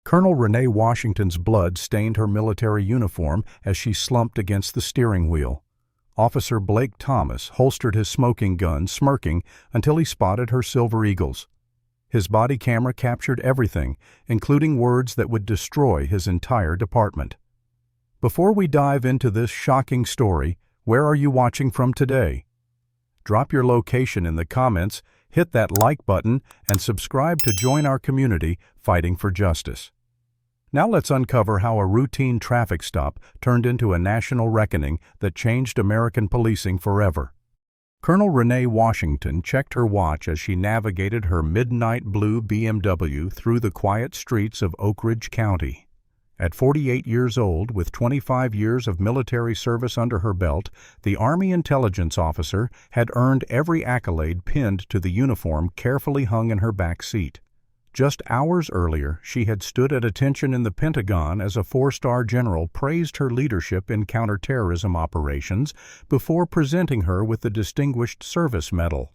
Colonel Renee Washington's blood stained her military uniform as she slumped against the steering wheel. Officer Blake Thomas holstered his smoking gun, smirking, until he spotted her Silver Eagles. His body camera captured everything, including words that would destroy his entire department. Before we dive into this shocking story, where are you watching from today? Drop your location in the comments, hit that like button, and subscribe to join our community fighting for justice. Now let's uncover how a routine traffic stop turned into a national reckoning that changed American policing forever. Colonel Renee Washington checked her watch as she navigated her midnight blue BMW through the quiet streets of Oak Ridge County. At 48 years old, with 25 years of military service under her belt, the Army intelligence officer had earned every accolade pinned to the uniform carefully hung in her back seat. Just hours earlier, she had stood at attention in the Pentagon as a four-star general praised her leadership in counterterrorism operations before presenting her with the Distinguished Service Medal.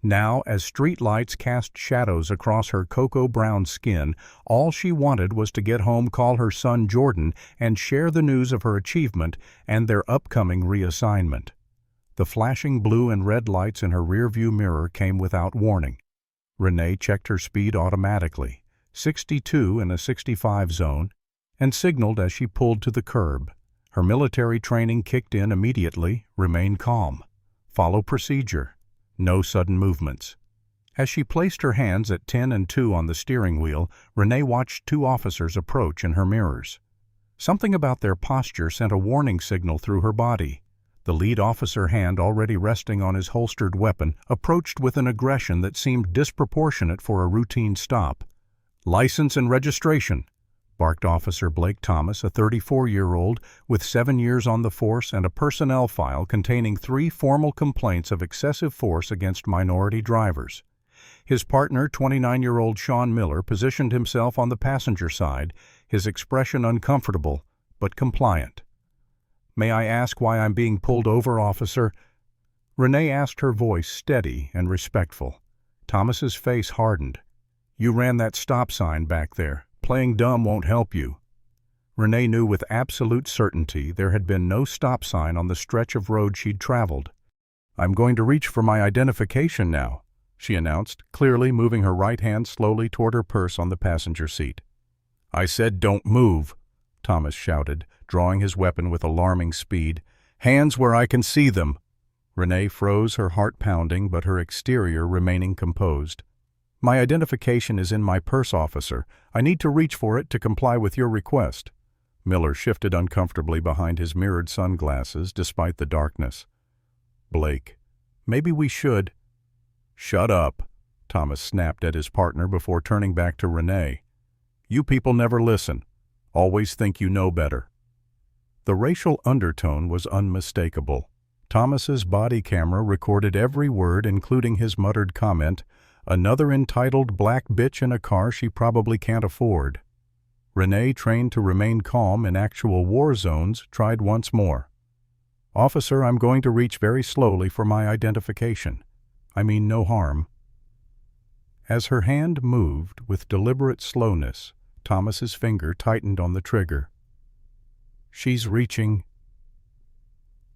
Now, as streetlights cast shadows across her cocoa-brown skin, all she wanted was to get home, call her son Jordan, and share the news of her achievement and their upcoming reassignment. The flashing blue and red lights in her rearview mirror came without warning. Renee checked her speed automatically, 62 in a 65 zone, and signaled as she pulled to the curb. Her military training kicked in immediately. Remain calm. Follow procedure. No sudden movements. As she placed her hands at 10 and 2 on the steering wheel, Renee watched two officers approach in her mirrors. Something about their posture sent a warning signal through her body. The lead officer, hand already resting on his holstered weapon, approached with an aggression that seemed disproportionate for a routine stop. "License and registration," barked Officer Blake Thomas, a 34-year-old with 7 years on the force and a personnel file containing 3 formal complaints of excessive force against minority drivers. His partner, 29-year-old Sean Miller, positioned himself on the passenger side, his expression uncomfortable but compliant. "May I ask why I'm being pulled over, officer?" Renee asked, her voice steady and respectful. Thomas's face hardened. "You ran that stop sign back there. Playing dumb won't help you." Renee knew with absolute certainty there had been no stop sign on the stretch of road she'd traveled. "I'm going to reach for my identification now," she announced, clearly moving her right hand slowly toward her purse on the passenger seat. "I said don't move," Thomas shouted, drawing his weapon with alarming speed. "Hands where I can see them." Renee froze, her heart pounding, but her exterior remaining composed. "My identification is in my purse, officer. I need to reach for it to comply with your request." Miller shifted uncomfortably behind his mirrored sunglasses despite the darkness. "Blake, maybe we should—" "Shut up," Thomas snapped at his partner before turning back to Renee. "You people never listen. Always think you know better." The racial undertone was unmistakable. Thomas's body camera recorded every word, including his muttered comment, "Another entitled black bitch in a car she probably can't afford." Renee, trained to remain calm in actual war zones, tried once more. "Officer, I'm going to reach very slowly for my identification. I mean no harm." As her hand moved with deliberate slowness, Thomas's finger tightened on the trigger. "She's reaching."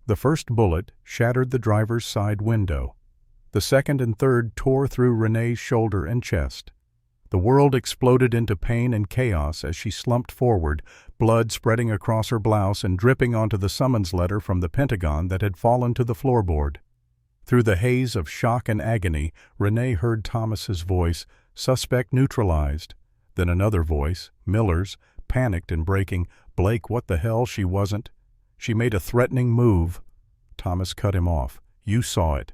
The first bullet shattered the driver's side window. The second and third tore through Renee's shoulder and chest. The world exploded into pain and chaos as she slumped forward, blood spreading across her blouse and dripping onto the summons letter from the Pentagon that had fallen to the floorboard. Through the haze of shock and agony, Renee heard Thomas's voice, "Suspect neutralized." Then another voice, Miller's, panicked and breaking, "Blake, what the hell?" She wasn't. She made a threatening move. Thomas cut him off. "You saw it."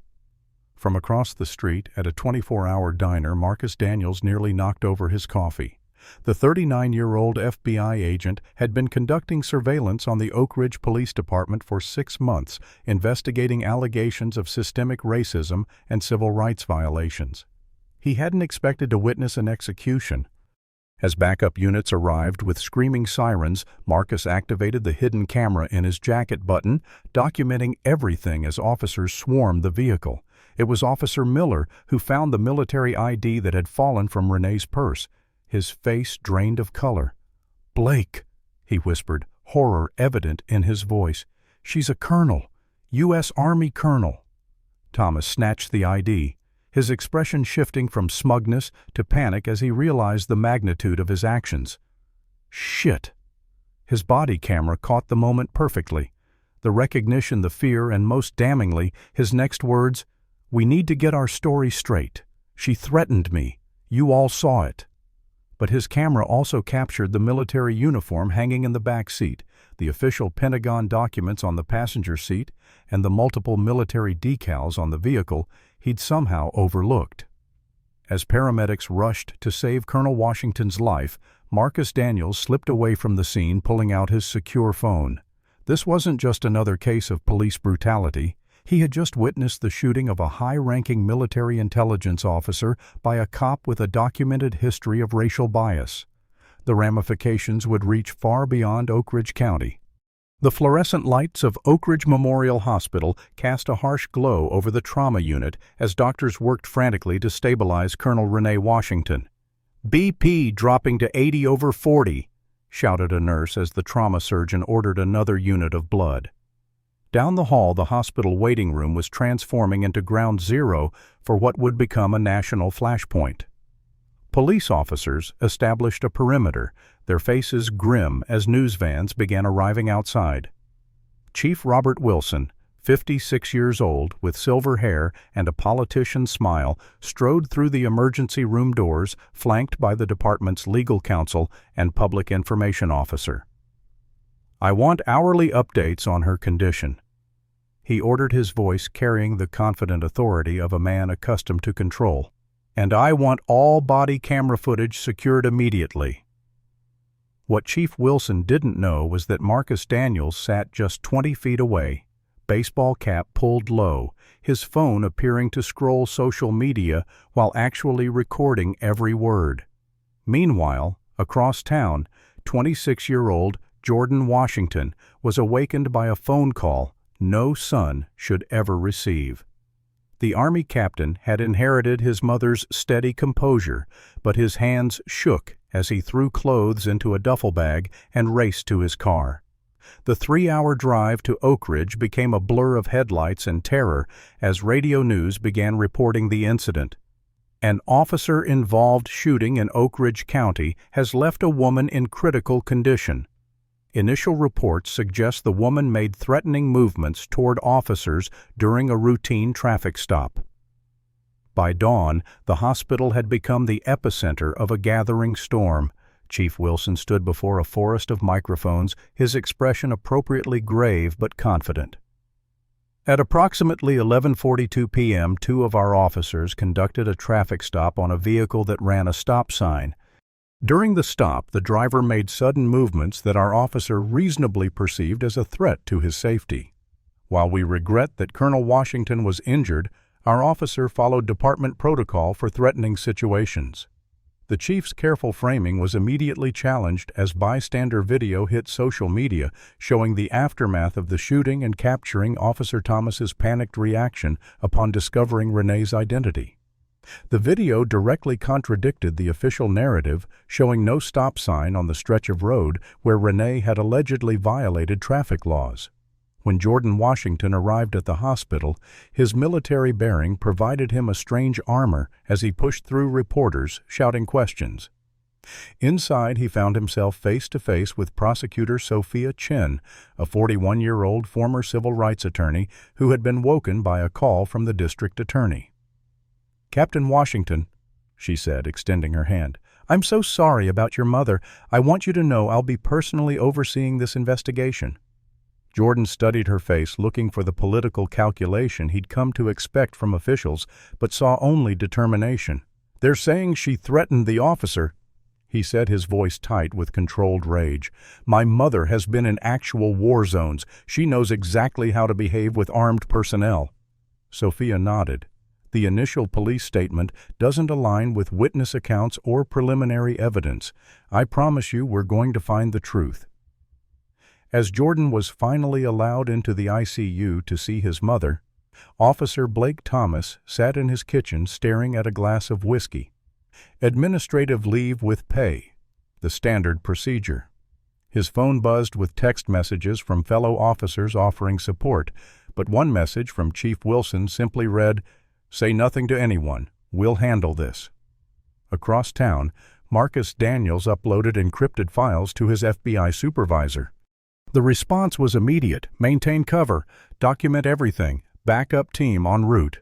From across the street, at a 24-hour diner, Marcus Daniels nearly knocked over his coffee. The 39-year-old FBI agent had been conducting surveillance on the Oak Ridge Police Department for 6 months, investigating allegations of systemic racism and civil rights violations. He hadn't expected to witness an execution. As backup units arrived with screaming sirens, Marcus activated the hidden camera in his jacket button, documenting everything as officers swarmed the vehicle. It was Officer Miller who found the military ID that had fallen from Renee's purse. his face drained of color. "Blake," he whispered, horror evident in his voice. "She's a colonel, U.S. Army colonel." Thomas snatched the ID, his expression shifting from smugness to panic as he realized the magnitude of his actions. Shit! His body camera caught the moment perfectly. The recognition, the fear, and most damningly, his next words, "We need to get our story straight. She threatened me. You all saw it." But his camera also captured the military uniform hanging in the back seat, the official Pentagon documents on the passenger seat, and the multiple military decals on the vehicle he'd somehow overlooked. As paramedics rushed to save Colonel Washington's life, Marcus Daniels slipped away from the scene, pulling out his secure phone. This wasn't just another case of police brutality. He had just witnessed the shooting of a high-ranking military intelligence officer by a cop with a documented history of racial bias. The ramifications would reach far beyond Oak Ridge County. The fluorescent lights of Oak Ridge Memorial Hospital cast a harsh glow over the trauma unit as doctors worked frantically to stabilize Colonel Renee Washington. "BP dropping to 80/40, shouted a nurse as the trauma surgeon ordered another unit of blood. Down the hall, the hospital waiting room was transforming into ground zero for what would become a national flashpoint. Police officers established a perimeter, their faces grim as news vans began arriving outside. Chief Robert Wilson, 56 years old, with silver hair and a politician's smile, strode through the emergency room doors, flanked by the department's legal counsel and public information officer. "I want hourly updates on her condition," he ordered, his voice carrying the confident authority of a man accustomed to control. "And I want all body camera footage secured immediately." What Chief Wilson didn't know was that Marcus Daniels sat just 20 feet away, baseball cap pulled low, his phone appearing to scroll social media while actually recording every word. Meanwhile, across town, 26-year-old Jordan Washington was awakened by a phone call no son should ever receive. The Army captain had inherited his mother's steady composure, but his hands shook as he threw clothes into a duffel bag and raced to his car. The 3-hour drive to Oak Ridge became a blur of headlights and terror as radio news began reporting the incident. An officer-involved shooting in Oak Ridge County has left a woman in critical condition. Initial reports suggest the woman made threatening movements toward officers during a routine traffic stop. By dawn, the hospital had become the epicenter of a gathering storm. Chief Wilson stood before a forest of microphones, his expression appropriately grave but confident. At approximately 11:42 p.m., 2 of our officers conducted a traffic stop on a vehicle that ran a stop sign. During the stop, the driver made sudden movements that our officer reasonably perceived as a threat to his safety. While we regret that Colonel Washington was injured, our officer followed department protocol for threatening situations. The chief's careful framing was immediately challenged as bystander video hit social media, showing the aftermath of the shooting and capturing Officer Thomas's panicked reaction upon discovering Renee's identity. The video directly contradicted the official narrative, showing no stop sign on the stretch of road where Renee had allegedly violated traffic laws. When Jordan Washington arrived at the hospital, his military bearing provided him a strange armor as he pushed through reporters, shouting questions. Inside, he found himself face-to-face with Prosecutor Sophia Chin, a 41-year-old former civil rights attorney who had been woken by a call from the district attorney. "Captain Washington," she said, extending her hand, "I'm so sorry about your mother. I want you to know I'll be personally overseeing this investigation." Jordan studied her face, looking for the political calculation he'd come to expect from officials, but saw only determination. "They're saying she threatened the officer," he said, his voice tight with controlled rage. "My mother has been in actual war zones. She knows exactly how to behave with armed personnel." Sophia nodded. The initial police statement doesn't align with witness accounts or preliminary evidence. I promise you we're going to find the truth. As Jordan was finally allowed into the ICU to see his mother, Officer Blake Thomas sat in his kitchen staring at a glass of whiskey. Administrative leave with pay, the standard procedure. His phone buzzed with text messages from fellow officers offering support, but one message from Chief Wilson simply read, "Say nothing to anyone. We'll handle this." Across town, Marcus Daniels uploaded encrypted files to his FBI supervisor. The response was immediate: maintain cover, document everything, backup team en route.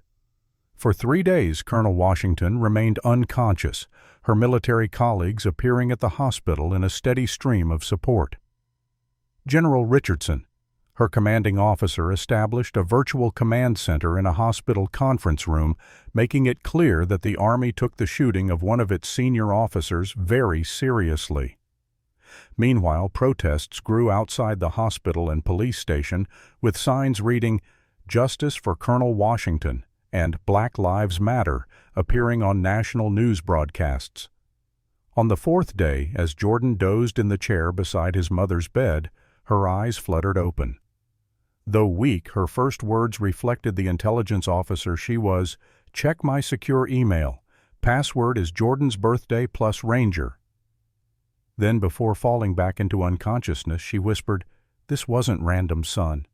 For 3 days, Colonel Washington remained unconscious, her military colleagues appearing at the hospital in a steady stream of support. General Richardson, her commanding officer, established a virtual command center in a hospital conference room, making it clear that the Army took the shooting of one of its senior officers very seriously. Meanwhile, protests grew outside the hospital and police station, with signs reading, "Justice for Colonel Washington" and "Black Lives Matter" appearing on national news broadcasts. On the 4th day, as Jordan dozed in the chair beside his mother's bed, her eyes fluttered open. Though weak, her first words reflected the intelligence officer she was. "Check my secure email. Password is Jordan's birthday plus Ranger." Then, before falling back into unconsciousness, she whispered, "This wasn't random, son."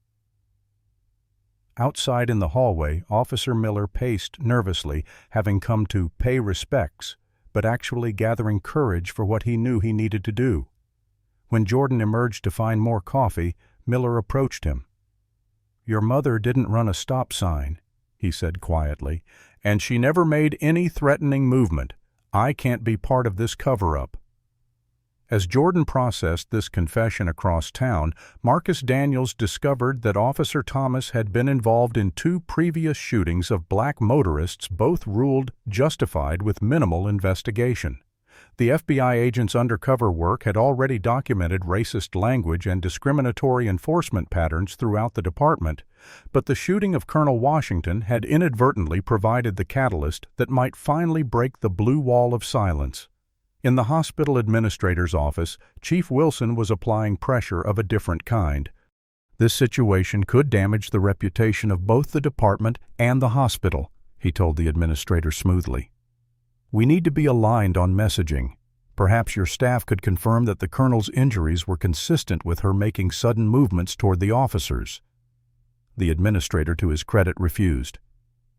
Outside in the hallway, Officer Miller paced nervously, having come to pay respects, but actually gathering courage for what he knew he needed to do. When Jordan emerged to find more coffee, Miller approached him. "Your mother didn't run a stop sign," he said quietly, "and she never made any threatening movement. I can't be part of this cover-up." As Jordan processed this confession across town, Marcus Daniels discovered that Officer Thomas had been involved in 2 previous shootings of black motorists, both ruled justified with minimal investigation. The FBI agent's undercover work had already documented racist language and discriminatory enforcement patterns throughout the department, but the shooting of Colonel Washington had inadvertently provided the catalyst that might finally break the blue wall of silence. In the hospital administrator's office, Chief Wilson was applying pressure of a different kind. "This situation could damage the reputation of both the department and the hospital," he told the administrator smoothly. "We need to be aligned on messaging. Perhaps your staff could confirm that the colonel's injuries were consistent with her making sudden movements toward the officers." The administrator, to his credit, refused.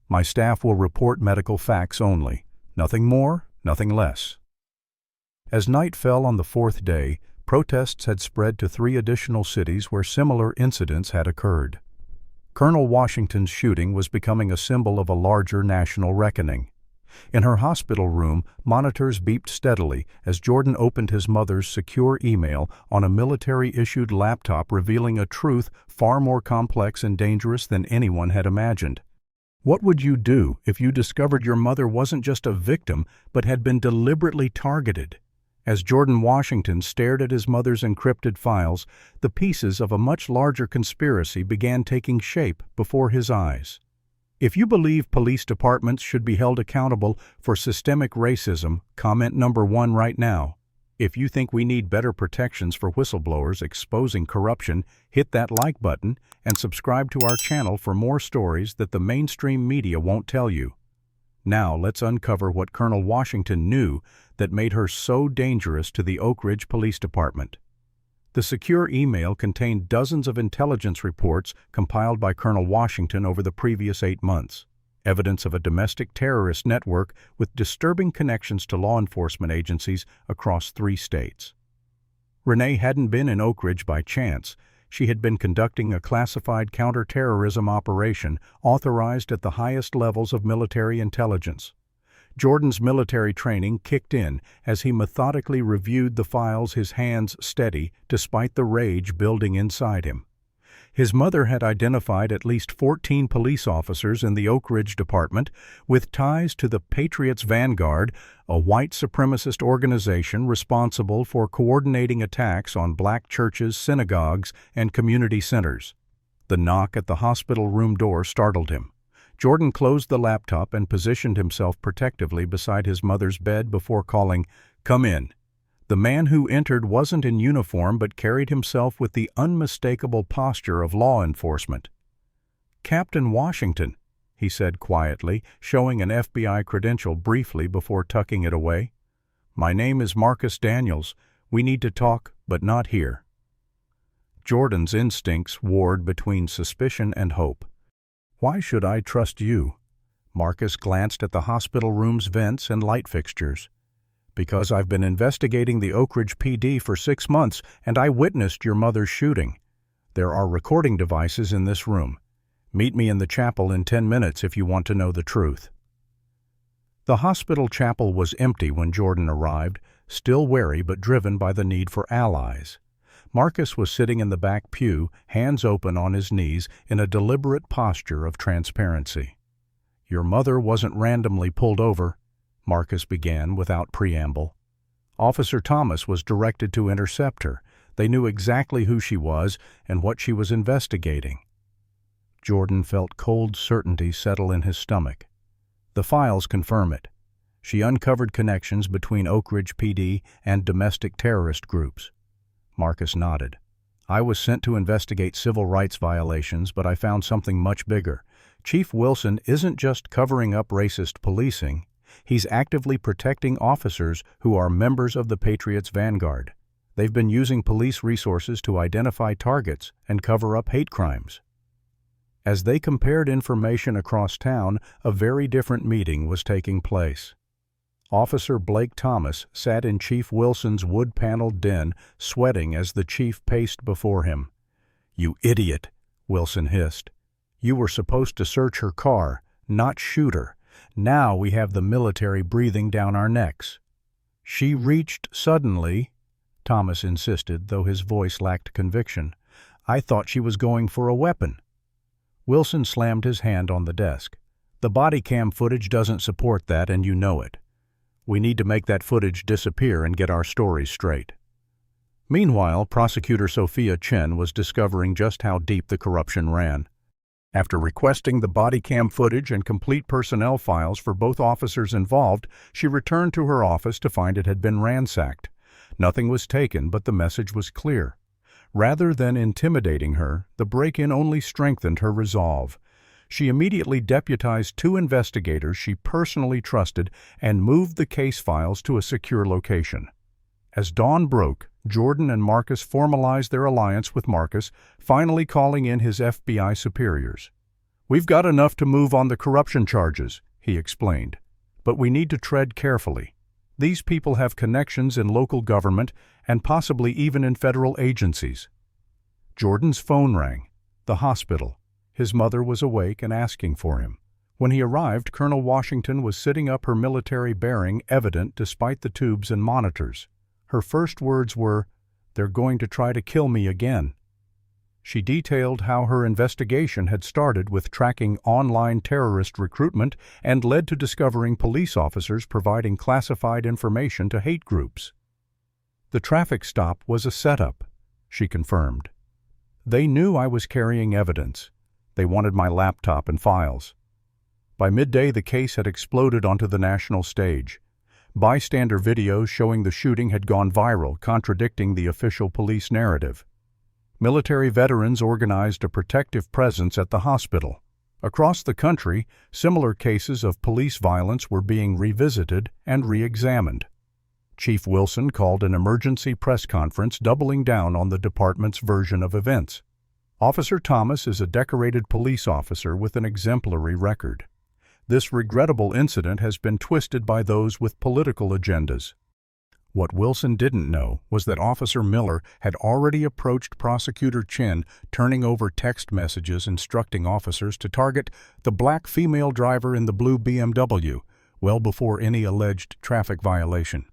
"My staff will report medical facts only. Nothing more, nothing less." As night fell on the 4th day, protests had spread to 3 additional cities where similar incidents had occurred. Colonel Washington's shooting was becoming a symbol of a larger national reckoning. In her hospital room, monitors beeped steadily as Jordan opened his mother's secure email on a military-issued laptop, revealing a truth far more complex and dangerous than anyone had imagined. What would you do if you discovered your mother wasn't just a victim but had been deliberately targeted? As Jordan Washington stared at his mother's encrypted files, the pieces of a much larger conspiracy began taking shape before his eyes. If you believe police departments should be held accountable for systemic racism, comment number 1 right now. If you think we need better protections for whistleblowers exposing corruption, hit that like button and subscribe to our channel for more stories that the mainstream media won't tell you. Now let's uncover what Colonel Washington knew that made her so dangerous to the Oak Ridge Police Department. The secure email contained dozens of intelligence reports compiled by Colonel Washington over the previous 8 months, evidence of a domestic terrorist network with disturbing connections to law enforcement agencies across 3 states. Renee hadn't been in Oak Ridge by chance. She had been conducting a classified counterterrorism operation authorized at the highest levels of military intelligence. Jordan's military training kicked in as he methodically reviewed the files, his hands steady despite the rage building inside him. His mother had identified at least 14 police officers in the Oak Ridge Department with ties to the Patriots Vanguard, a white supremacist organization responsible for coordinating attacks on black churches, synagogues, and community centers. The knock at the hospital room door startled him. Jordan closed the laptop and positioned himself protectively beside his mother's bed before calling, "Come in." The man who entered wasn't in uniform but carried himself with the unmistakable posture of law enforcement. "Captain Washington," he said quietly, showing an FBI credential briefly before tucking it away. "My name is Marcus Daniels. We need to talk, but not here." Jordan's instincts warred between suspicion and hope. "Why should I trust you?" Marcus glanced at the hospital room's vents and light fixtures. "Because I've been investigating the Oak Ridge PD for 6 months, and I witnessed your mother's shooting. There are recording devices in this room. Meet me in the chapel in 10 minutes if you want to know the truth." The hospital chapel was empty when Jordan arrived, still wary but driven by the need for allies. Marcus was sitting in the back pew, hands open on his knees, in a deliberate posture of transparency. "Your mother wasn't randomly pulled over," Marcus began without preamble. "Officer Thomas was directed to intercept her. They knew exactly who she was and what she was investigating." Jordan felt cold certainty settle in his stomach. "The files confirm it. She uncovered connections between Oak Ridge PD and domestic terrorist groups." Marcus nodded. "I was sent to investigate civil rights violations, but I found something much bigger. Chief Wilson isn't just covering up racist policing. He's actively protecting officers who are members of the Patriots' vanguard. They've been using police resources to identify targets and cover up hate crimes." As they compared information across town, a very different meeting was taking place. Officer Blake Thomas sat in Chief Wilson's wood-paneled den, sweating as the chief paced before him. "You idiot," Wilson hissed. "You were supposed to search her car, not shoot her. Now we have the military breathing down our necks." "She reached suddenly," Thomas insisted, though his voice lacked conviction. "I thought she was going for a weapon." Wilson slammed his hand on the desk. "The body cam footage doesn't support that, and you know it. We need to make that footage disappear and get our stories straight." Meanwhile, Prosecutor Sophia Chen was discovering just how deep the corruption ran. After requesting the body cam footage and complete personnel files for both officers involved, she returned to her office to find it had been ransacked. Nothing was taken, but the message was clear. Rather than intimidating her, the break-in only strengthened her resolve. She immediately deputized 2 investigators she personally trusted and moved the case files to a secure location. As dawn broke, Jordan and Marcus formalized their alliance with Marcus, finally calling in his FBI superiors. "We've got enough to move on the corruption charges," he explained. "But we need to tread carefully. These people have connections in local government and possibly even in federal agencies." Jordan's phone rang. The hospital. His mother was awake and asking for him. When he arrived, Colonel Washington was sitting up, her military bearing evident despite the tubes and monitors. Her first words were, "They're going to try to kill me again." She detailed how her investigation had started with tracking online terrorist recruitment and led to discovering police officers providing classified information to hate groups. "The traffic stop was a setup," she confirmed. "They knew I was carrying evidence. They wanted my laptop and files." By midday, the case had exploded onto the national stage. Bystander videos showing the shooting had gone viral, contradicting the official police narrative. Military veterans organized a protective presence at the hospital. Across the country, similar cases of police violence were being revisited and re-examined. Chief Wilson called an emergency press conference, doubling down on the department's version of events. Officer Thomas is a decorated police officer with an exemplary record. This regrettable incident has been twisted by those with political agendas. What Wilson didn't know was that Officer Miller had already approached Prosecutor Chen, turning over text messages instructing officers to target the black female driver in the blue BMW, well before any alleged traffic violation.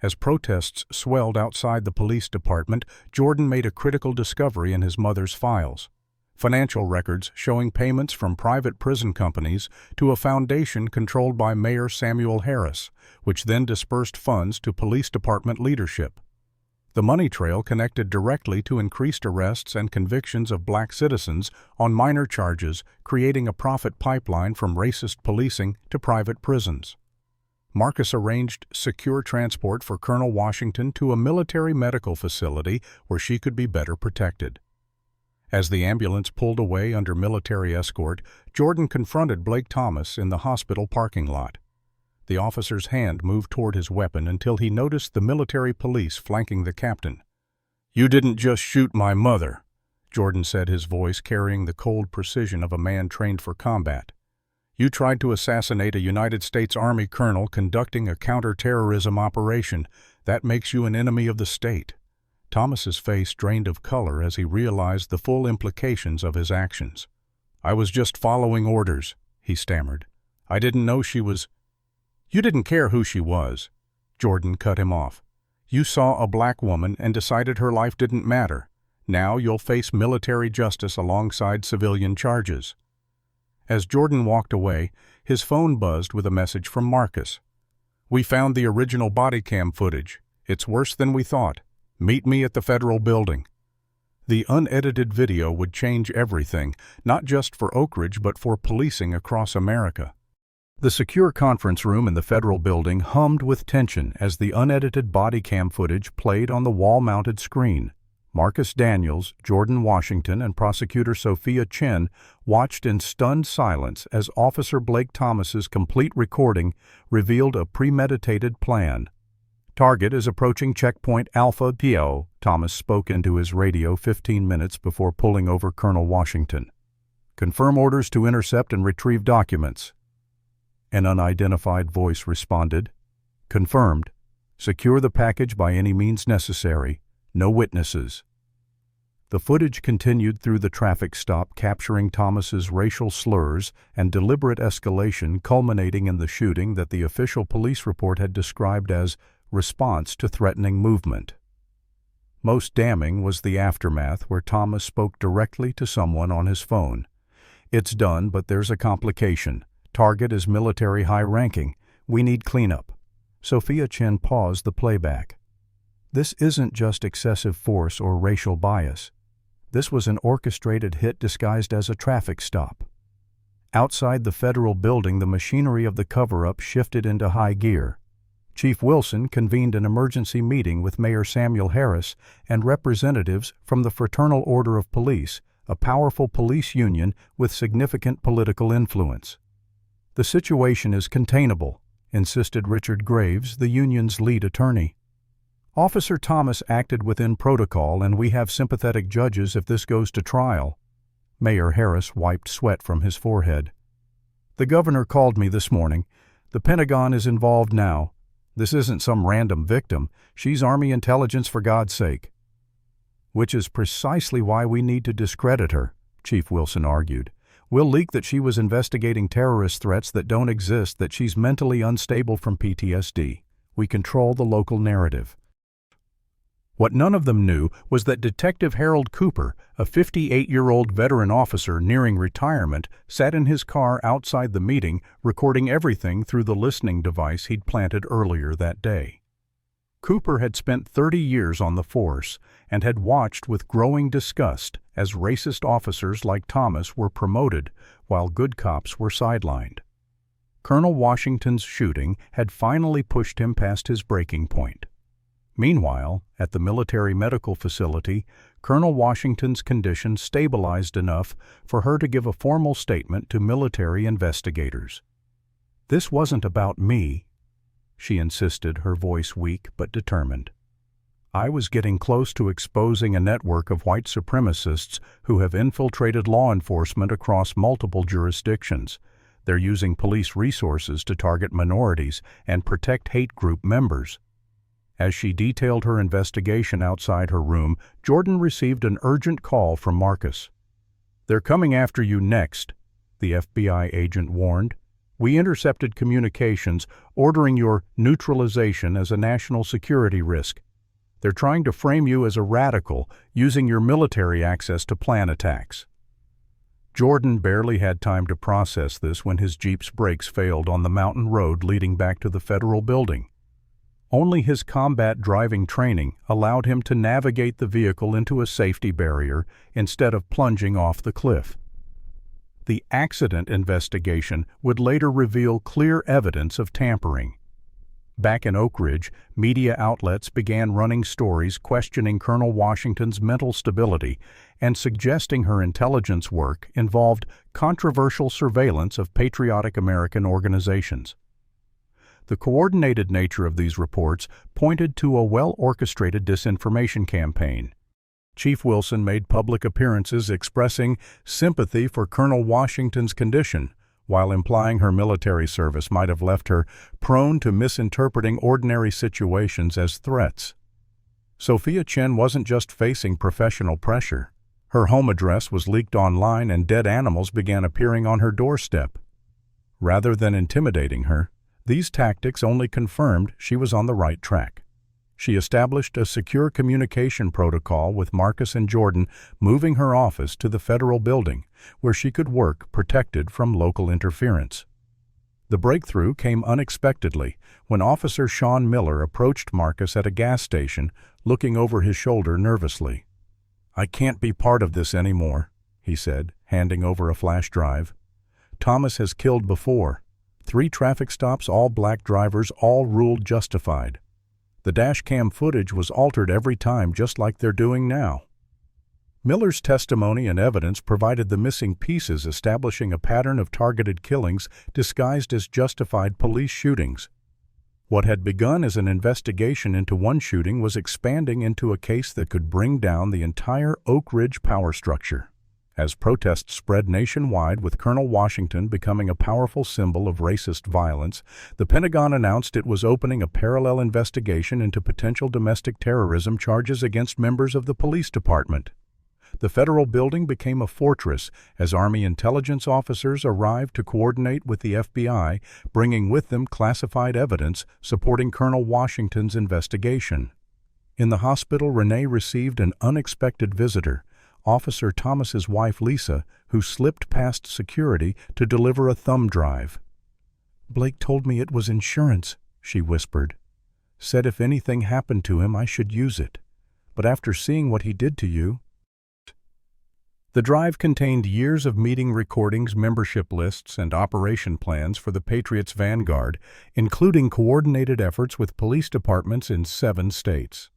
As protests swelled outside the police department, Jordan made a critical discovery in his mother's files. Financial records showing payments from private prison companies to a foundation controlled by Mayor Samuel Harris, which then dispersed funds to police department leadership. The money trail connected directly to increased arrests and convictions of black citizens on minor charges, creating a profit pipeline from racist policing to private prisons. Marcus arranged secure transport for Colonel Washington to a military medical facility where she could be better protected. As the ambulance pulled away under military escort, Jordan confronted Blake Thomas in the hospital parking lot. The officer's hand moved toward his weapon until he noticed the military police flanking the captain. "You didn't just shoot my mother," Jordan said, his voice carrying the cold precision of a man trained for combat. "You tried to assassinate a United States Army colonel conducting a counter-terrorism operation. That makes you an enemy of the state." Thomas's face drained of color as he realized the full implications of his actions. "I was just following orders," he stammered. "I didn't know she was—" "You didn't care who she was," Jordan cut him off. "You saw a black woman and decided her life didn't matter. Now you'll face military justice alongside civilian charges." As Jordan walked away, his phone buzzed with a message from Marcus. "We found the original bodycam footage. It's worse than we thought. Meet me at the federal building." The unedited video would change everything, not just for Oak Ridge but for policing across America. The secure conference room in the federal building hummed with tension as the unedited bodycam footage played on the wall-mounted screen. Marcus Daniels, Jordan Washington, and prosecutor Sophia Chen watched in stunned silence as Officer Blake Thomas's complete recording revealed a premeditated plan. "Target is approaching checkpoint Alpha PO," Thomas spoke into his radio 15 minutes before pulling over Colonel Washington. "Confirm orders to intercept and retrieve documents." An unidentified voice responded. "Confirmed. Secure the package by any means necessary. No witnesses." The footage continued through the traffic stop, capturing Thomas's racial slurs and deliberate escalation, culminating in the shooting that the official police report had described as response to threatening movement. Most damning was the aftermath, where Thomas spoke directly to someone on his phone. "It's done, but there's a complication. Target is military high-ranking. We need cleanup." Sophia Chen paused the playback. "This isn't just excessive force or racial bias. This was an orchestrated hit disguised as a traffic stop." Outside the federal building, the machinery of the cover-up shifted into high gear. Chief Wilson convened an emergency meeting with Mayor Samuel Harris and representatives from the Fraternal Order of Police, a powerful police union with significant political influence. "The situation is containable," insisted Richard Graves, the union's lead attorney. "Officer Thomas acted within protocol, and we have sympathetic judges if this goes to trial." Mayor Harris wiped sweat from his forehead. "The governor called me this morning. The Pentagon is involved now. This isn't some random victim. She's Army intelligence, for God's sake." "Which is precisely why we need to discredit her," Chief Wilson argued. "We'll leak that she was investigating terrorist threats that don't exist, that she's mentally unstable from PTSD. We control the local narrative." What none of them knew was that Detective Harold Cooper, a 58-year-old veteran officer nearing retirement, sat in his car outside the meeting, recording everything through the listening device he'd planted earlier that day. Cooper had spent 30 years on the force and had watched with growing disgust as racist officers like Thomas were promoted while good cops were sidelined. Colonel Washington's shooting had finally pushed him past his breaking point. Meanwhile, at the military medical facility, Colonel Washington's condition stabilized enough for her to give a formal statement to military investigators. "This wasn't about me," she insisted, her voice weak but determined. "I was getting close to exposing a network of white supremacists who have infiltrated law enforcement across multiple jurisdictions. They're using police resources to target minorities and protect hate group members." As she detailed her investigation outside her room, Jordan received an urgent call from Marcus. "They're coming after you next," the FBI agent warned. "We intercepted communications ordering your neutralization as a national security risk. They're trying to frame you as a radical, using your military access to plan attacks." Jordan barely had time to process this when his Jeep's brakes failed on the mountain road leading back to the federal building. Only his combat driving training allowed him to navigate the vehicle into a safety barrier instead of plunging off the cliff. The accident investigation would later reveal clear evidence of tampering. Back in Oak Ridge, media outlets began running stories questioning Colonel Washington's mental stability and suggesting her intelligence work involved controversial surveillance of patriotic American organizations. The coordinated nature of these reports pointed to a well-orchestrated disinformation campaign. Chief Wilson made public appearances expressing sympathy for Colonel Washington's condition, while implying her military service might have left her prone to misinterpreting ordinary situations as threats. Sophia Chen wasn't just facing professional pressure. Her home address was leaked online and dead animals began appearing on her doorstep. Rather than intimidating her, these tactics only confirmed she was on the right track. She established a secure communication protocol with Marcus and Jordan, moving her office to the federal building, where she could work protected from local interference. The breakthrough came unexpectedly when Officer Sean Miller approached Marcus at a gas station, looking over his shoulder nervously. "I can't be part of this anymore," he said, handing over a flash drive. "Thomas has killed before. 3 traffic stops, all black drivers, all ruled justified. The dash cam footage was altered every time, just like they're doing now." Miller's testimony and evidence provided the missing pieces, establishing a pattern of targeted killings disguised as justified police shootings. What had begun as an investigation into one shooting was expanding into a case that could bring down the entire Oak Ridge power structure. As protests spread nationwide, with Colonel Washington becoming a powerful symbol of racist violence, the Pentagon announced it was opening a parallel investigation into potential domestic terrorism charges against members of the police department. The federal building became a fortress as Army intelligence officers arrived to coordinate with the FBI, bringing with them classified evidence supporting Colonel Washington's investigation. In the hospital, Renee received an unexpected visitor, Officer Thomas's wife Lisa, who slipped past security to deliver a thumb drive. "Blake told me it was insurance," she whispered. "Said if anything happened to him I should use it. But after seeing what he did to you—" The drive contained years of meeting recordings, membership lists, and operation plans for the Patriots' Vanguard, including coordinated efforts with police departments in 7 states.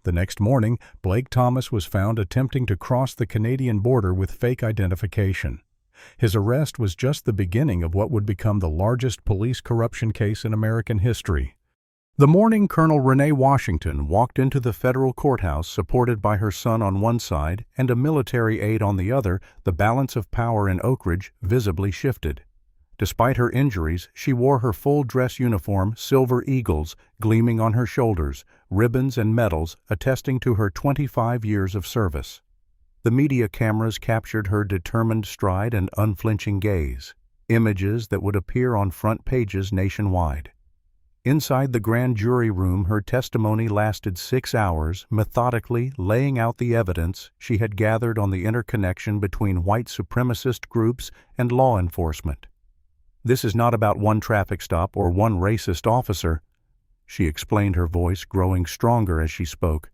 The next morning, Blake Thomas was found attempting to cross the Canadian border with fake identification. His arrest was just the beginning of what would become the largest police corruption case in American history. The morning Colonel Renee Washington walked into the federal courthouse supported by her son on one side and a military aide on the other, the balance of power in Oak Ridge visibly shifted. Despite her injuries, she wore her full dress uniform, silver eagles gleaming on her shoulders, ribbons and medals attesting to her 25 years of service. The media cameras captured her determined stride and unflinching gaze, images that would appear on front pages nationwide. Inside the grand jury room, her testimony lasted 6 hours, methodically laying out the evidence she had gathered on the interconnection between white supremacist groups and law enforcement. "This is not about one traffic stop or one racist officer," she explained, her voice growing stronger as she spoke.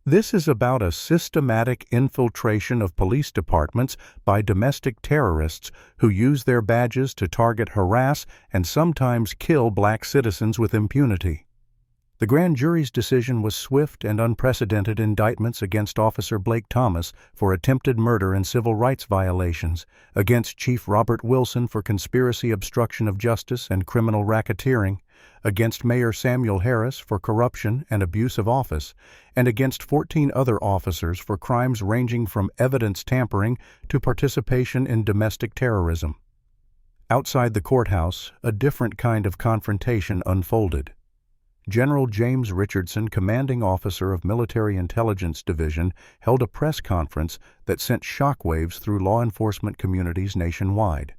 "This is about a systematic infiltration of police departments by domestic terrorists who use their badges to target, harass, and sometimes kill black citizens with impunity." The grand jury's decision was swift and unprecedented: indictments against Officer Blake Thomas for attempted murder and civil rights violations, against Chief Robert Wilson for conspiracy, obstruction of justice, and criminal racketeering, against Mayor Samuel Harris for corruption and abuse of office, and against 14 other officers for crimes ranging from evidence tampering to participation in domestic terrorism. Outside the courthouse, a different kind of confrontation unfolded. General James Richardson, commanding officer of Military Intelligence Division, held a press conference that sent shockwaves through law enforcement communities nationwide.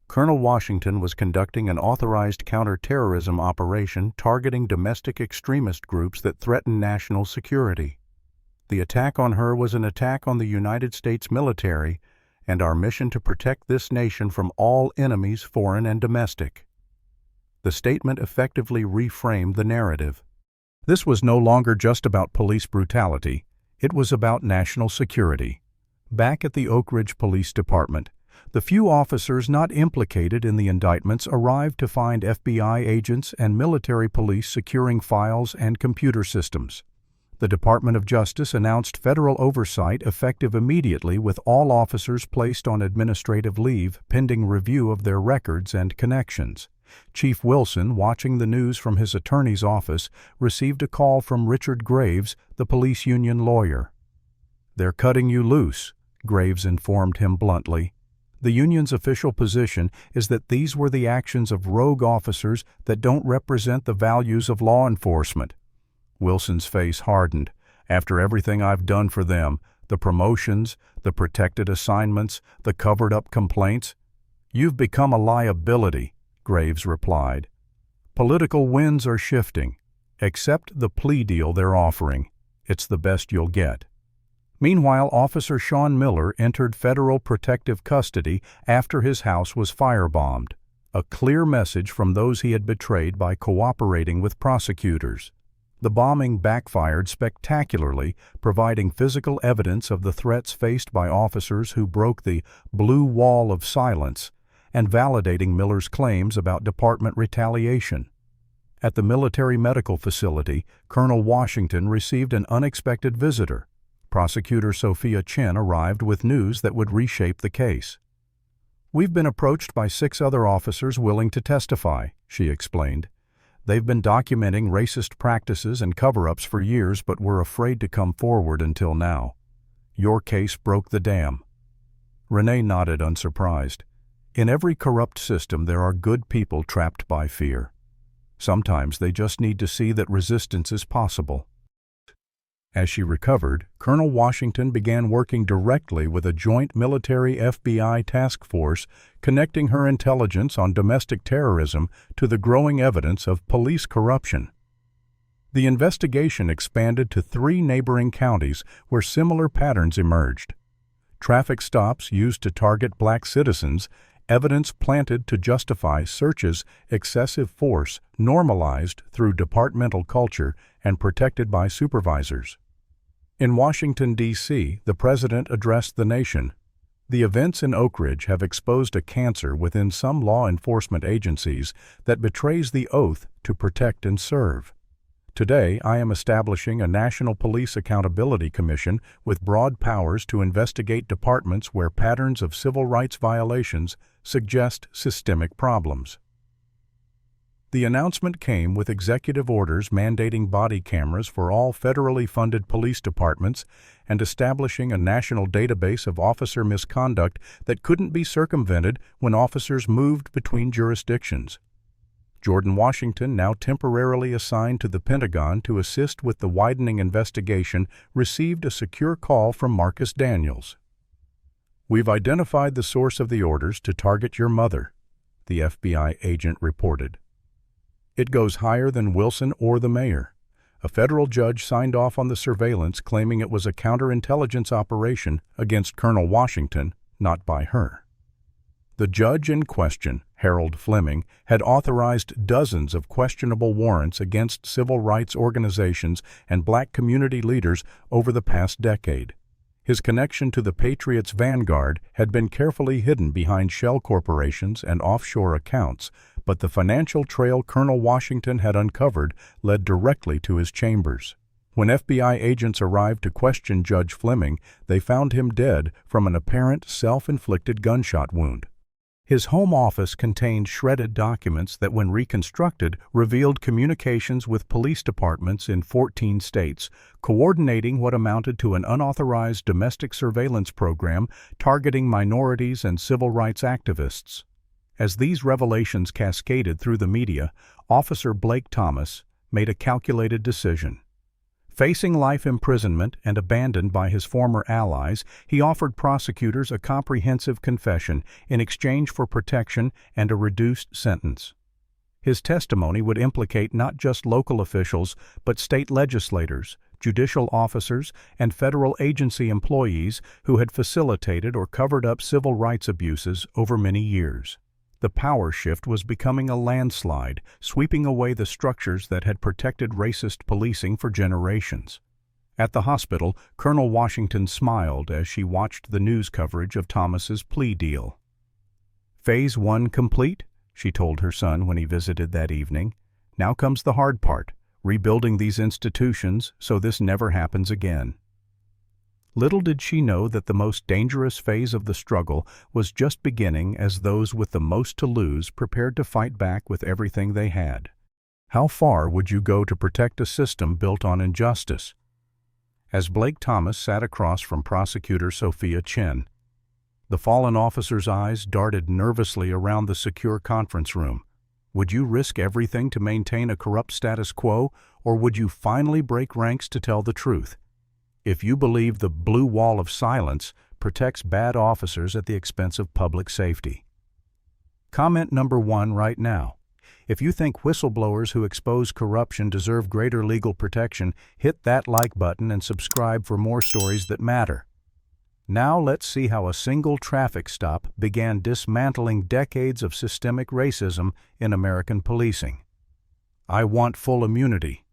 Colonel Washington was conducting an authorized counterterrorism operation targeting domestic extremist groups that threaten national security. The attack on her was an attack on the United States military and our mission to protect this nation from all enemies, foreign and domestic. The statement effectively reframed the narrative. This was no longer just about police brutality. It was about national security. Back at the Oak Ridge Police Department, The few officers not implicated in the indictments arrived to find FBI agents and military police securing files and computer systems. The Department of Justice announced federal oversight effective immediately, with all officers placed on administrative leave pending review of their records and connections. Chief Wilson, watching the news from his attorney's office, received a call from Richard Graves, the police union lawyer. "They're cutting you loose," Graves informed him bluntly. The union's official position is that these were the actions of rogue officers that don't represent the values of law enforcement. Wilson's face hardened. "After everything I've done for them, the promotions, the protected assignments, the covered-up complaints, you've become a liability," Graves replied. "Political winds are shifting. Accept the plea deal they're offering. It's the best you'll get." Meanwhile, Officer Sean Miller entered federal protective custody after his house was firebombed, a clear message from those he had betrayed by cooperating with prosecutors. The bombing backfired spectacularly, providing physical evidence of the threats faced by officers who broke the blue wall of silence and validating Miller's claims about department retaliation. At the military medical facility, Colonel Washington received an unexpected visitor. Prosecutor Sophia Chin arrived with news that would reshape the case. "We've been approached by 6 other officers willing to testify," she explained. "They've been documenting racist practices and cover-ups for years, but were afraid to come forward until now. Your case broke the dam." Renee nodded, unsurprised. In every corrupt system there are good people trapped by fear. Sometimes they just need to see that resistance is possible. As she recovered, Colonel Washington began working directly with a joint military FBI task force, connecting her intelligence on domestic terrorism to the growing evidence of police corruption. The investigation expanded to 3 neighboring counties where similar patterns emerged. Traffic stops used to target black citizens, evidence planted to justify searches, excessive force normalized through departmental culture and protected by supervisors. In Washington, D.C., the President addressed the nation. "The events in Oak Ridge have exposed a cancer within some law enforcement agencies that betrays the oath to protect and serve. Today, I am establishing a National Police Accountability Commission with broad powers to investigate departments where patterns of civil rights violations suggest systemic problems." The announcement came with executive orders mandating body cameras for all federally funded police departments and establishing a national database of officer misconduct that couldn't be circumvented when officers moved between jurisdictions. Jordan Washington, now temporarily assigned to the Pentagon to assist with the widening investigation, received a secure call from Marcus Daniels. "We've identified the source of the orders to target your mother," the FBI agent reported. "It goes higher than Wilson or the mayor. A federal judge signed off on the surveillance, claiming it was a counterintelligence operation against Colonel Washington, not by her." The judge in question, Harold Fleming, had authorized dozens of questionable warrants against civil rights organizations and black community leaders over the past decade. His connection to the Patriots' vanguard had been carefully hidden behind shell corporations and offshore accounts, but the financial trail Colonel Washington had uncovered led directly to his chambers. When FBI agents arrived to question Judge Fleming, they found him dead from an apparent self-inflicted gunshot wound. His home office contained shredded documents that, when reconstructed, revealed communications with police departments in 14 states, coordinating what amounted to an unauthorized domestic surveillance program targeting minorities and civil rights activists. As these revelations cascaded through the media, Officer Blake Thomas made a calculated decision. Facing life imprisonment and abandoned by his former allies, he offered prosecutors a comprehensive confession in exchange for protection and a reduced sentence. His testimony would implicate not just local officials, but state legislators, judicial officers, and federal agency employees who had facilitated or covered up civil rights abuses over many years. The power shift was becoming a landslide, sweeping away the structures that had protected racist policing for generations. At the hospital, Colonel Washington smiled as she watched the news coverage of Thomas's plea deal. Phase 1 complete, she told her son when he visited that evening. Now comes the hard part, rebuilding these institutions so this never happens again. Little did she know that the most dangerous phase of the struggle was just beginning as those with the most to lose prepared to fight back with everything they had. How far would you go to protect a system built on injustice? As Blake Thomas sat across from Prosecutor Sophia Chen, the fallen officer's eyes darted nervously around the secure conference room. Would you risk everything to maintain a corrupt status quo, or would you finally break ranks to tell the truth? If you believe the blue wall of silence protects bad officers at the expense of public safety. Comment number 1 right now. If you think whistleblowers who expose corruption deserve greater legal protection, hit that like button and subscribe for more stories that matter. Now let's see how a single traffic stop began dismantling decades of systemic racism in American policing. "I want full immunity,"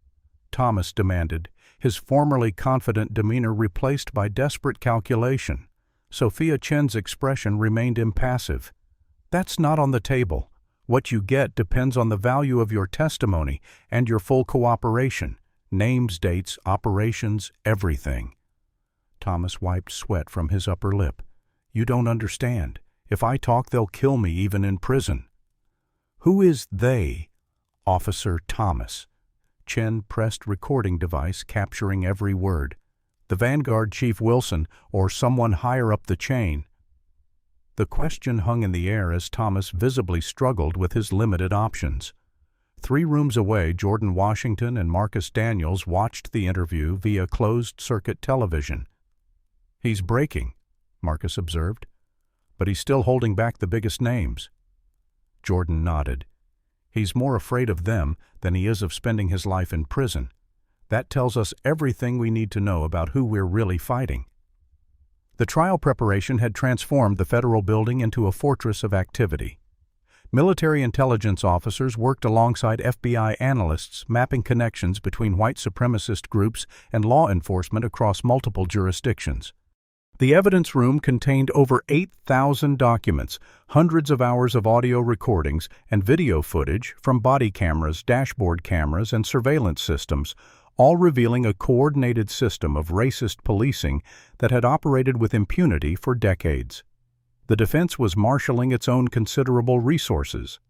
Thomas demanded, his formerly confident demeanor replaced by desperate calculation. Sophia Chen's expression remained impassive. "That's not on the table. What you get depends on the value of your testimony and your full cooperation. Names, dates, operations, everything." Thomas wiped sweat from his upper lip. "You don't understand. If I talk, they'll kill me even in prison." "Who is they?" "Officer Thomas." Chen pressed recording device, capturing every word. "The Vanguard Chief Wilson, or someone higher up the chain." The question hung in the air as Thomas visibly struggled with his limited options. 3 rooms away, Jordan Washington and Marcus Daniels watched the interview via closed-circuit television. "He's breaking," Marcus observed, "but he's still holding back the biggest names." Jordan nodded. "He's more afraid of them than he is of spending his life in prison. That tells us everything we need to know about who we're really fighting." The trial preparation had transformed the federal building into a fortress of activity. Military intelligence officers worked alongside FBI analysts, mapping connections between white supremacist groups and law enforcement across multiple jurisdictions. The evidence room contained over 8,000 documents, hundreds of hours of audio recordings, and video footage from body cameras, dashboard cameras, and surveillance systems, all revealing a coordinated system of racist policing that had operated with impunity for decades. The defense was marshaling its own considerable resources.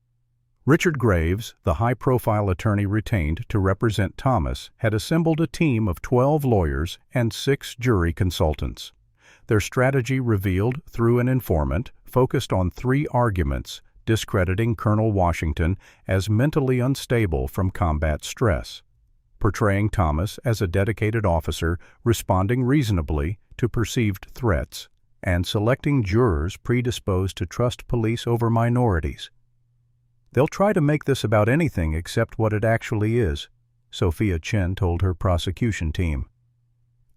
Richard Graves, the high-profile attorney retained to represent Thomas, had assembled a team of 12 lawyers and 6 jury consultants. Their strategy, revealed through an informant, focused on 3 arguments, discrediting Colonel Washington as mentally unstable from combat stress, portraying Thomas as a dedicated officer responding reasonably to perceived threats, and selecting jurors predisposed to trust police over minorities. "They'll try to make this about anything except what it actually is," Sophia Chen told her prosecution team.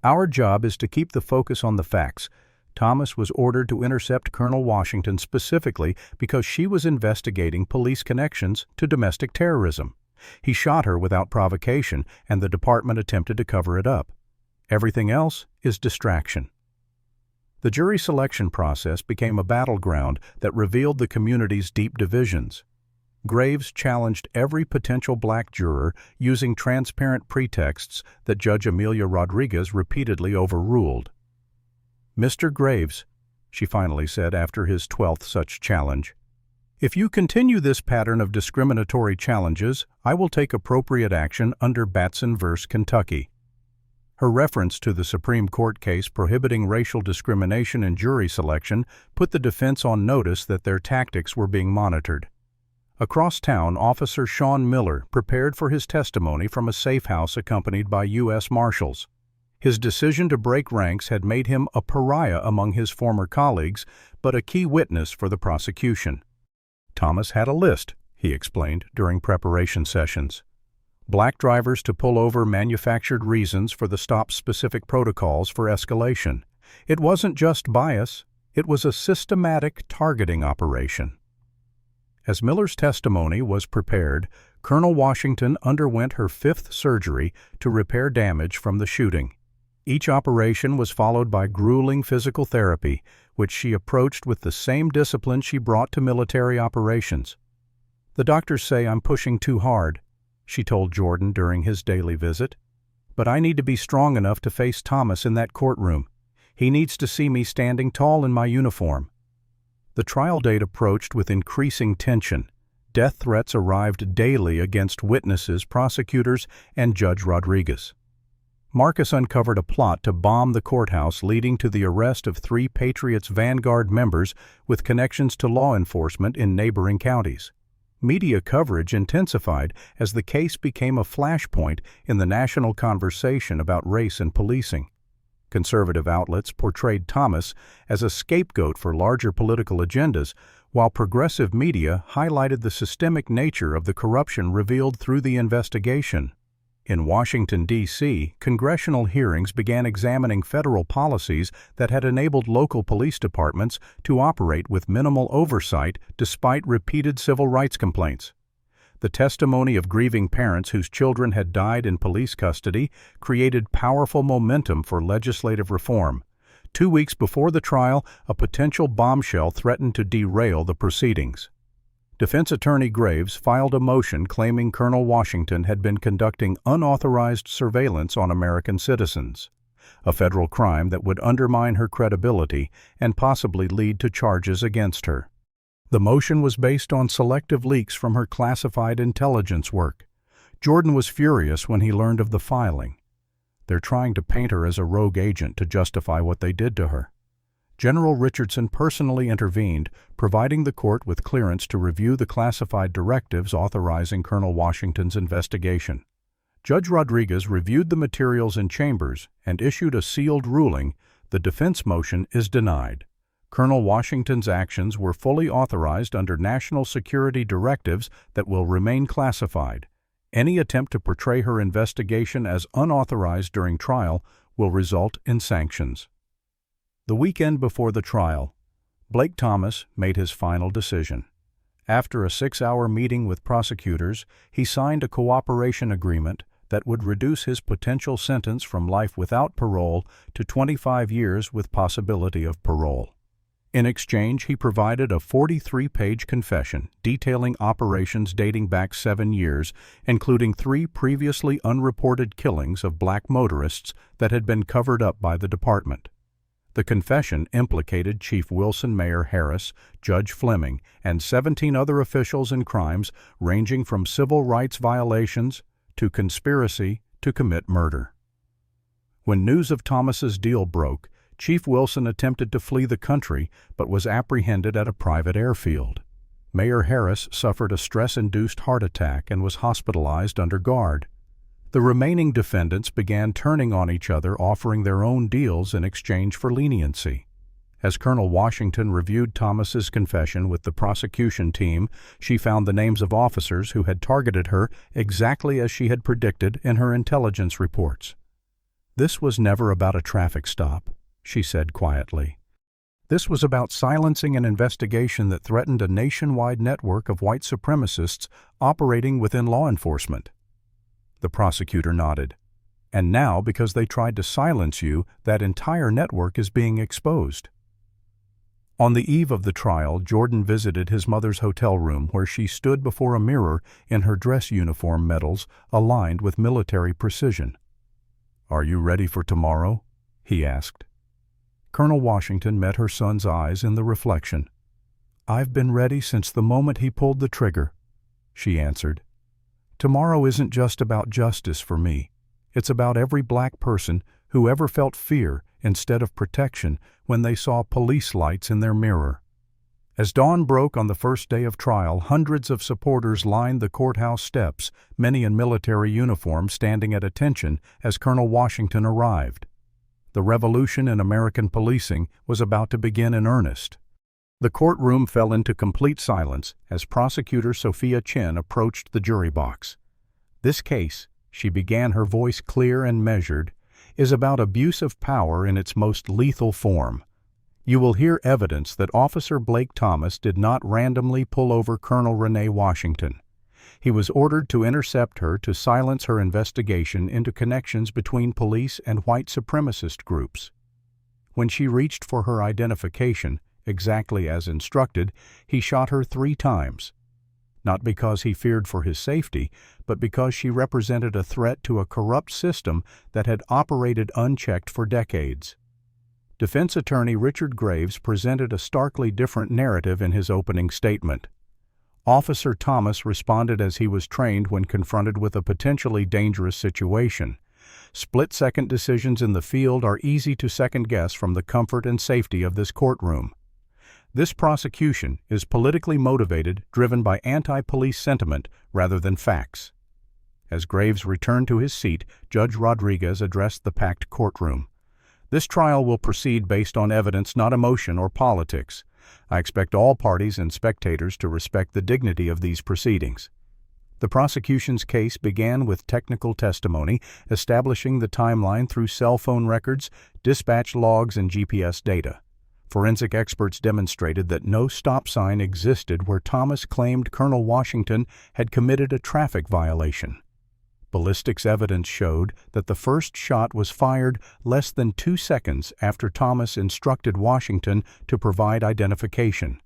"Our job is to keep the focus on the facts." Thomas was ordered to intercept Colonel Washington specifically because she was investigating police connections to domestic terrorism. He shot her without provocation, and the department attempted to cover it up. Everything else is distraction. The jury selection process became a battleground that revealed the community's deep divisions. Graves challenged every potential black juror using transparent pretexts that Judge Amelia Rodriguez repeatedly overruled. "Mr. Graves," she finally said after his 12th such challenge, "if you continue this pattern of discriminatory challenges, I will take appropriate action under Batson v. Kentucky." Her reference to the Supreme Court case prohibiting racial discrimination in jury selection put the defense on notice that their tactics were being monitored. Across town, Officer Sean Miller prepared for his testimony from a safe house accompanied by U.S. Marshals. His decision to break ranks had made him a pariah among his former colleagues, but a key witness for the prosecution. "Thomas had a list," he explained during preparation sessions. "Black drivers to pull over manufactured reasons for the stop's specific protocols for escalation. It wasn't just bias, it was a systematic targeting operation." As Miller's testimony was prepared, Colonel Washington underwent her 5th surgery to repair damage from the shooting. Each operation was followed by grueling physical therapy, which she approached with the same discipline she brought to military operations. "The doctors say I'm pushing too hard," she told Jordan during his daily visit. "But I need to be strong enough to face Thomas in that courtroom. He needs to see me standing tall in my uniform." The trial date approached with increasing tension. Death threats arrived daily against witnesses, prosecutors, and Judge Rodriguez. Marcus uncovered a plot to bomb the courthouse, leading to the arrest of 3 Patriots Vanguard members with connections to law enforcement in neighboring counties. Media coverage intensified as the case became a flashpoint in the national conversation about race and policing. Conservative outlets portrayed Thomas as a scapegoat for larger political agendas, while progressive media highlighted the systemic nature of the corruption revealed through the investigation. In Washington, D.C., congressional hearings began examining federal policies that had enabled local police departments to operate with minimal oversight despite repeated civil rights complaints. The testimony of grieving parents whose children had died in police custody created powerful momentum for legislative reform. 2 weeks before the trial, a potential bombshell threatened to derail the proceedings. Defense Attorney Graves filed a motion claiming Colonel Washington had been conducting unauthorized surveillance on American citizens, a federal crime that would undermine her credibility and possibly lead to charges against her. The motion was based on selective leaks from her classified intelligence work. Jordan was furious when he learned of the filing. "They're trying to paint her as a rogue agent to justify what they did to her." General Richardson personally intervened, providing the court with clearance to review the classified directives authorizing Colonel Washington's investigation. Judge Rodriguez reviewed the materials in chambers and issued a sealed ruling. The defense motion is denied. Colonel Washington's actions were fully authorized under national security directives that will remain classified. Any attempt to portray her investigation as unauthorized during trial will result in sanctions. The weekend before the trial, Blake Thomas made his final decision. After a 6-hour meeting with prosecutors, he signed a cooperation agreement that would reduce his potential sentence from life without parole to 25 years with possibility of parole. In exchange, he provided a 43-page confession detailing operations dating back 7 years, including 3 previously unreported killings of black motorists that had been covered up by the department. The confession implicated Chief Wilson Mayor Harris, Judge Fleming, and 17 other officials in crimes ranging from civil rights violations to conspiracy to commit murder. When news of Thomas's deal broke, Chief Wilson attempted to flee the country but was apprehended at a private airfield. Mayor Harris suffered a stress-induced heart attack and was hospitalized under guard. The remaining defendants began turning on each other, offering their own deals in exchange for leniency. As Colonel Washington reviewed Thomas's confession with the prosecution team, she found the names of officers who had targeted her exactly as she had predicted in her intelligence reports. "This was never about a traffic stop," she said quietly. "This was about silencing an investigation that threatened a nationwide network of white supremacists operating within law enforcement." The prosecutor nodded. "And now, because they tried to silence you, that entire network is being exposed." On the eve of the trial, Jordan visited his mother's hotel room where she stood before a mirror in her dress uniform medals aligned with military precision. "Are you ready for tomorrow?" he asked. Colonel Washington met her son's eyes in the reflection. "I've been ready since the moment he pulled the trigger," she answered. "Tomorrow isn't just about justice for me. It's about every black person who ever felt fear instead of protection when they saw police lights in their mirror." As dawn broke on the first day of trial, hundreds of supporters lined the courthouse steps, many in military uniform standing at attention as Colonel Washington arrived. The revolution in American policing was about to begin in earnest. The courtroom fell into complete silence as Prosecutor Sophia Chin approached the jury box. "This case," she began, her voice clear and measured, "is about abuse of power in its most lethal form. You will hear evidence that Officer Blake Thomas did not randomly pull over Colonel Renee Washington. He was ordered to intercept her to silence her investigation into connections between police and white supremacist groups. When she reached for her identification, exactly as instructed, he shot her 3 times. Not because he feared for his safety, but because she represented a threat to a corrupt system that had operated unchecked for decades. Defense attorney Richard Graves presented a starkly different narrative in his opening statement. Officer Thomas responded as he was trained when confronted with a potentially dangerous situation. Split-second decisions in the field are easy to second-guess from the comfort and safety of this courtroom. This prosecution is politically motivated, driven by anti-police sentiment rather than facts. As Graves returned to his seat, Judge Rodriguez addressed the packed courtroom. This trial will proceed based on evidence, not emotion or politics. I expect all parties and spectators to respect the dignity of these proceedings. The prosecution's case began with technical testimony, establishing the timeline through cell phone records, dispatch logs, and GPS data. Forensic experts demonstrated that no stop sign existed where Thomas claimed Colonel Washington had committed a traffic violation. Ballistics evidence showed that the first shot was fired less than 2 seconds after Thomas instructed Washington to provide identification.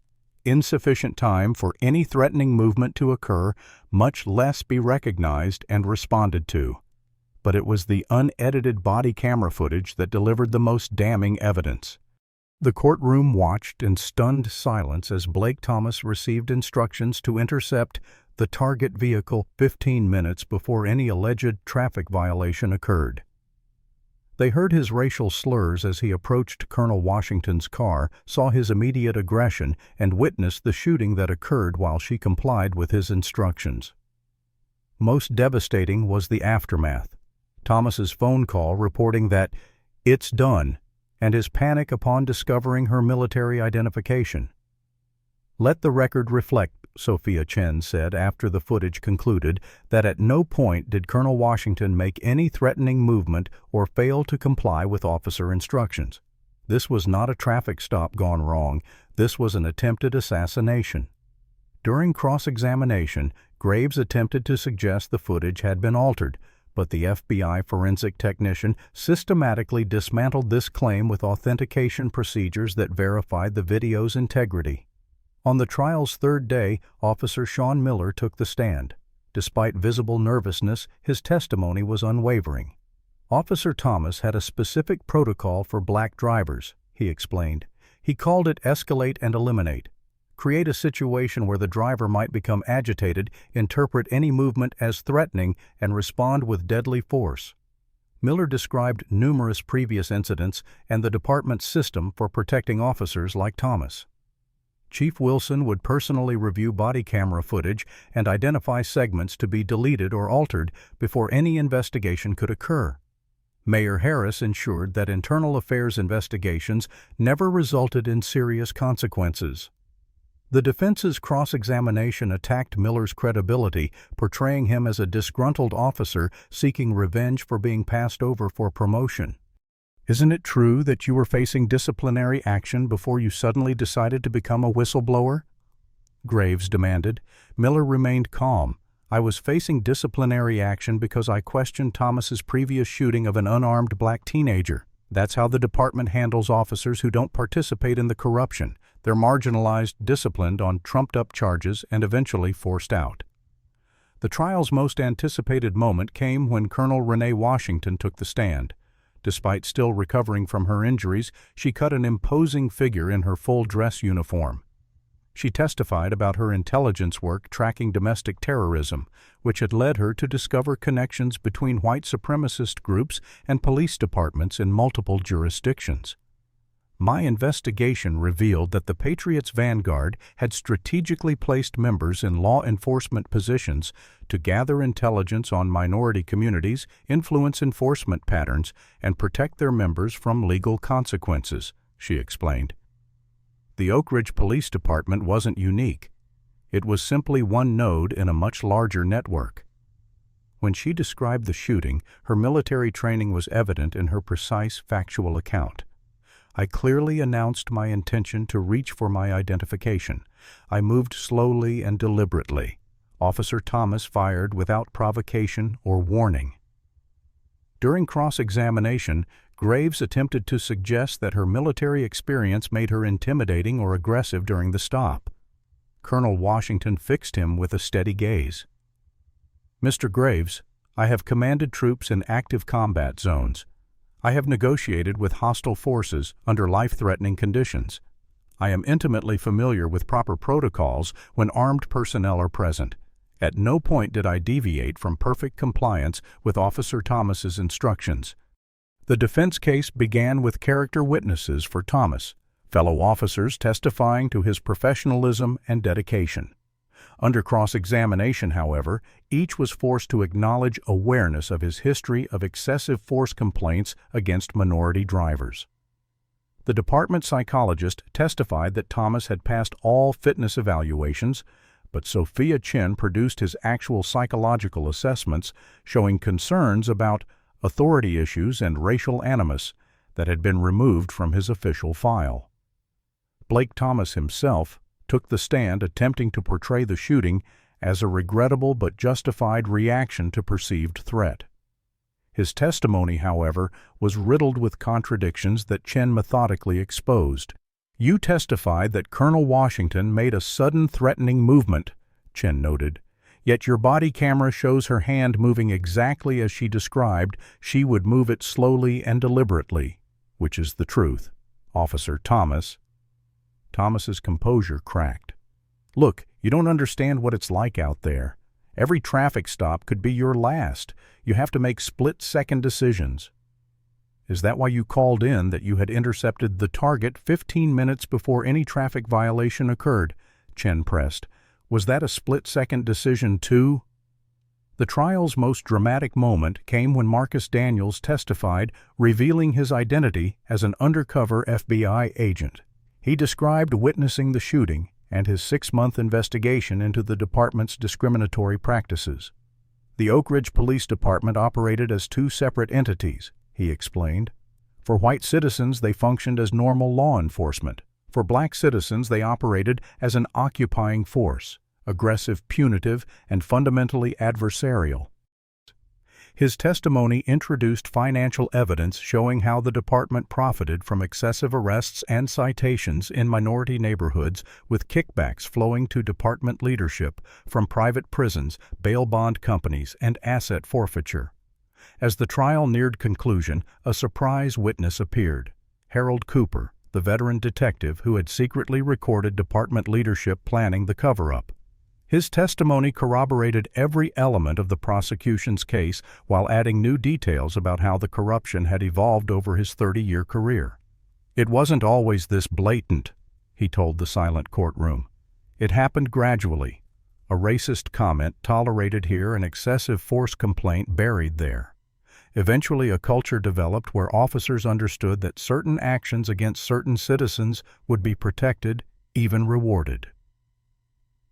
Insufficient time for any threatening movement to occur, much less be recognized and responded to. But it was the unedited body camera footage that delivered the most damning evidence. The courtroom watched in stunned silence as Blake Thomas received instructions to intercept the target vehicle 15 minutes before any alleged traffic violation occurred. They heard his racial slurs as he approached Colonel Washington's car, saw his immediate aggression, and witnessed the shooting that occurred while she complied with his instructions. Most devastating was the aftermath. Thomas's phone call reporting that, "It's done," and his panic upon discovering her military identification. "Let the record reflect," Sophia Chen said after the footage concluded, "that at no point did Colonel Washington make any threatening movement or fail to comply with officer instructions. This was not a traffic stop gone wrong. This was an attempted assassination." During cross-examination, Graves attempted to suggest the footage had been altered, but the FBI forensic technician systematically dismantled this claim with authentication procedures that verified the video's integrity. On the trial's 3rd day, Officer Sean Miller took the stand. Despite visible nervousness, his testimony was unwavering. Officer Thomas had a specific protocol for black drivers, he explained. He called it escalate and eliminate. Create a situation where the driver might become agitated, interpret any movement as threatening, and respond with deadly force. Miller described numerous previous incidents and the department's system for protecting officers like Thomas. Chief Wilson would personally review body camera footage and identify segments to be deleted or altered before any investigation could occur. Mayor Harris ensured that internal affairs investigations never resulted in serious consequences. The defense's cross-examination attacked Miller's credibility, portraying him as a disgruntled officer seeking revenge for being passed over for promotion. "Isn't it true that you were facing disciplinary action before you suddenly decided to become a whistleblower?" Graves demanded. Miller remained calm. "I was facing disciplinary action because I questioned Thomas's previous shooting of an unarmed black teenager. That's how the department handles officers who don't participate in the corruption. They're marginalized, disciplined on trumped-up charges, and eventually forced out." The trial's most anticipated moment came when Colonel Renee Washington took the stand. Despite still recovering from her injuries, she cut an imposing figure in her full dress uniform. She testified about her intelligence work tracking domestic terrorism, which had led her to discover connections between white supremacist groups and police departments in multiple jurisdictions. "My investigation revealed that the Patriots' vanguard had strategically placed members in law enforcement positions to gather intelligence on minority communities, influence enforcement patterns, and protect their members from legal consequences," she explained. The Oak Ridge Police Department wasn't unique. It was simply one node in a much larger network. When she described the shooting, her military training was evident in her precise, factual account. "I clearly announced my intention to reach for my identification. I moved slowly and deliberately. Officer Thomas fired without provocation or warning." During cross-examination, Graves attempted to suggest that her military experience made her intimidating or aggressive during the stop. Colonel Washington fixed him with a steady gaze. "Mr. Graves, I have commanded troops in active combat zones. I have negotiated with hostile forces under life-threatening conditions. I am intimately familiar with proper protocols when armed personnel are present. At no point did I deviate from perfect compliance with Officer Thomas's instructions." The defense case began with character witnesses for Thomas, fellow officers testifying to his professionalism and dedication. Under cross-examination, however, each was forced to acknowledge awareness of his history of excessive force complaints against minority drivers. The department psychologist testified that Thomas had passed all fitness evaluations, but Sophia Chin produced his actual psychological assessments showing concerns about authority issues and racial animus that had been removed from his official file. Blake Thomas himself took the stand attempting to portray the shooting as a regrettable but justified reaction to perceived threat. His testimony, however, was riddled with contradictions that Chen methodically exposed. "You testified that Colonel Washington made a sudden threatening movement," Chen noted, "yet your body camera shows her hand moving exactly as she described she would move it slowly and deliberately, which is the truth, Officer Thomas." Thomas's composure cracked. "Look, you don't understand what it's like out there. Every traffic stop could be your last. You have to make split-second decisions." "Is that why you called in that you had intercepted the target 15 minutes before any traffic violation occurred?" Chen pressed. "Was that a split-second decision too?" The trial's most dramatic moment came when Marcus Daniels testified, revealing his identity as an undercover FBI agent. He described witnessing the shooting and his 6-month investigation into the department's discriminatory practices. The Oak Ridge Police Department operated as 2 separate entities, he explained. For white citizens, they functioned as normal law enforcement. For black citizens, they operated as an occupying force, aggressive, punitive, and fundamentally adversarial. His testimony introduced financial evidence showing how the department profited from excessive arrests and citations in minority neighborhoods, with kickbacks flowing to department leadership from private prisons, bail bond companies, and asset forfeiture. As the trial neared conclusion, a surprise witness appeared. Harold Cooper, the veteran detective who had secretly recorded department leadership planning the cover-up. His testimony corroborated every element of the prosecution's case while adding new details about how the corruption had evolved over his 30-year career. "It wasn't always this blatant," he told the silent courtroom. "It happened gradually. A racist comment tolerated here, an excessive force complaint buried there. Eventually a culture developed where officers understood that certain actions against certain citizens would be protected, even rewarded."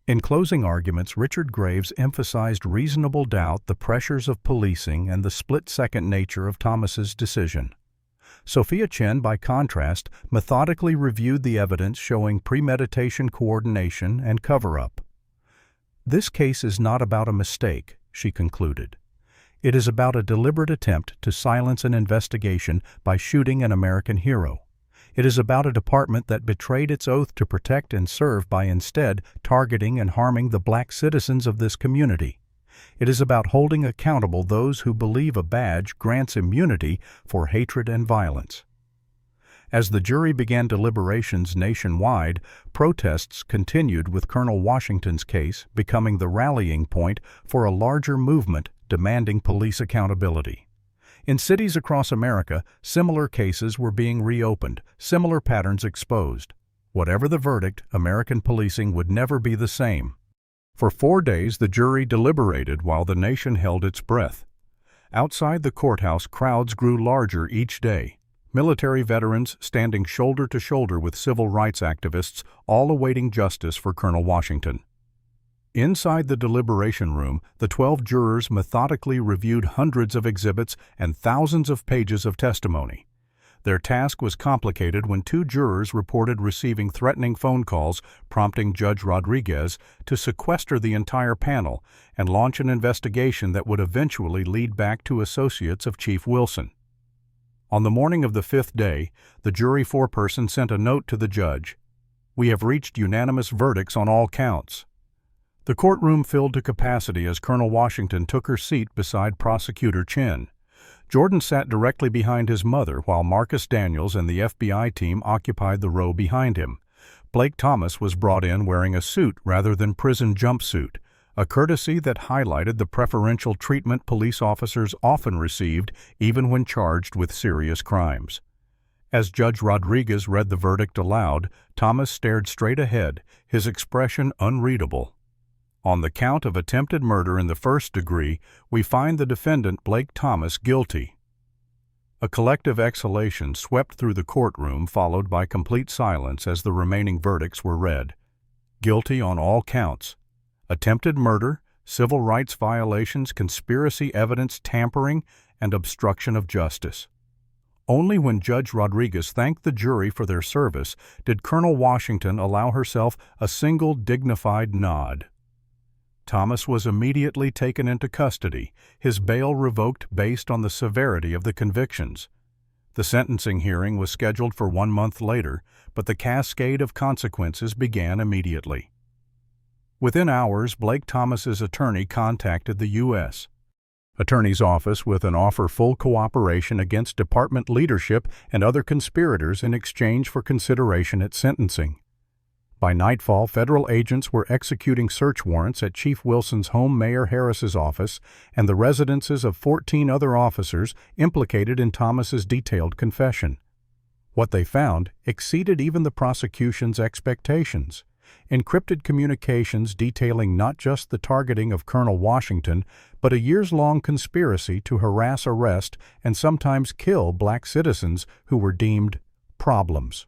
In closing arguments, Richard Graves emphasized reasonable doubt, the pressures of policing, and the split-second nature of Thomas's decision. Sophia Chen, by contrast, methodically reviewed the evidence showing premeditation, coordination, and cover-up. "This case is not about a mistake," she concluded. "It is about a deliberate attempt to silence an investigation by shooting an American hero. It is about a department that betrayed its oath to protect and serve by instead targeting and harming the black citizens of this community. It is about holding accountable those who believe a badge grants immunity for hatred and violence." As the jury began deliberations nationwide, protests continued, with Colonel Washington's case becoming the rallying point for a larger movement demanding police accountability. In cities across America, similar cases were being reopened, similar patterns exposed. Whatever the verdict, American policing would never be the same. For 4 days, the jury deliberated while the nation held its breath. Outside the courthouse, crowds grew larger each day. Military veterans standing shoulder to shoulder with civil rights activists, all awaiting justice for Colonel Washington. Inside the deliberation room, the 12 jurors methodically reviewed hundreds of exhibits and thousands of pages of testimony. Their task was complicated when 2 jurors reported receiving threatening phone calls, prompting Judge Rodriguez to sequester the entire panel and launch an investigation that would eventually lead back to associates of Chief Wilson. On the morning of the fifth day, the jury foreperson sent a note to the judge. "We have reached unanimous verdicts on all counts." The courtroom filled to capacity as Colonel Washington took her seat beside Prosecutor Chin. Jordan sat directly behind his mother while Marcus Daniels and the FBI team occupied the row behind him. Blake Thomas was brought in wearing a suit rather than prison jumpsuit, a courtesy that highlighted the preferential treatment police officers often received even when charged with serious crimes. As Judge Rodriguez read the verdict aloud, Thomas stared straight ahead, his expression unreadable. On the count of attempted murder in the first degree, we find the defendant Blake Thomas guilty. A collective exhalation swept through the courtroom, followed by complete silence as the remaining verdicts were read. Guilty on all counts. Attempted murder, civil rights violations, conspiracy evidence tampering, and obstruction of justice. Only when Judge Rodriguez thanked the jury for their service did Colonel Washington allow herself a single dignified nod. Thomas was immediately taken into custody, his bail revoked based on the severity of the convictions. The sentencing hearing was scheduled for 1 month later, but the cascade of consequences began immediately. Within hours, Blake Thomas's attorney contacted the U.S. Attorney's Office with an offer full cooperation against department leadership and other conspirators in exchange for consideration at sentencing. By nightfall, federal agents were executing search warrants at Chief Wilson's home, Mayor Harris's office, and the residences of 14 other officers implicated in Thomas's detailed confession. What they found exceeded even the prosecution's expectations. Encrypted communications detailing not just the targeting of Colonel Washington, but a years-long conspiracy to harass, arrest, and sometimes kill black citizens who were deemed problems.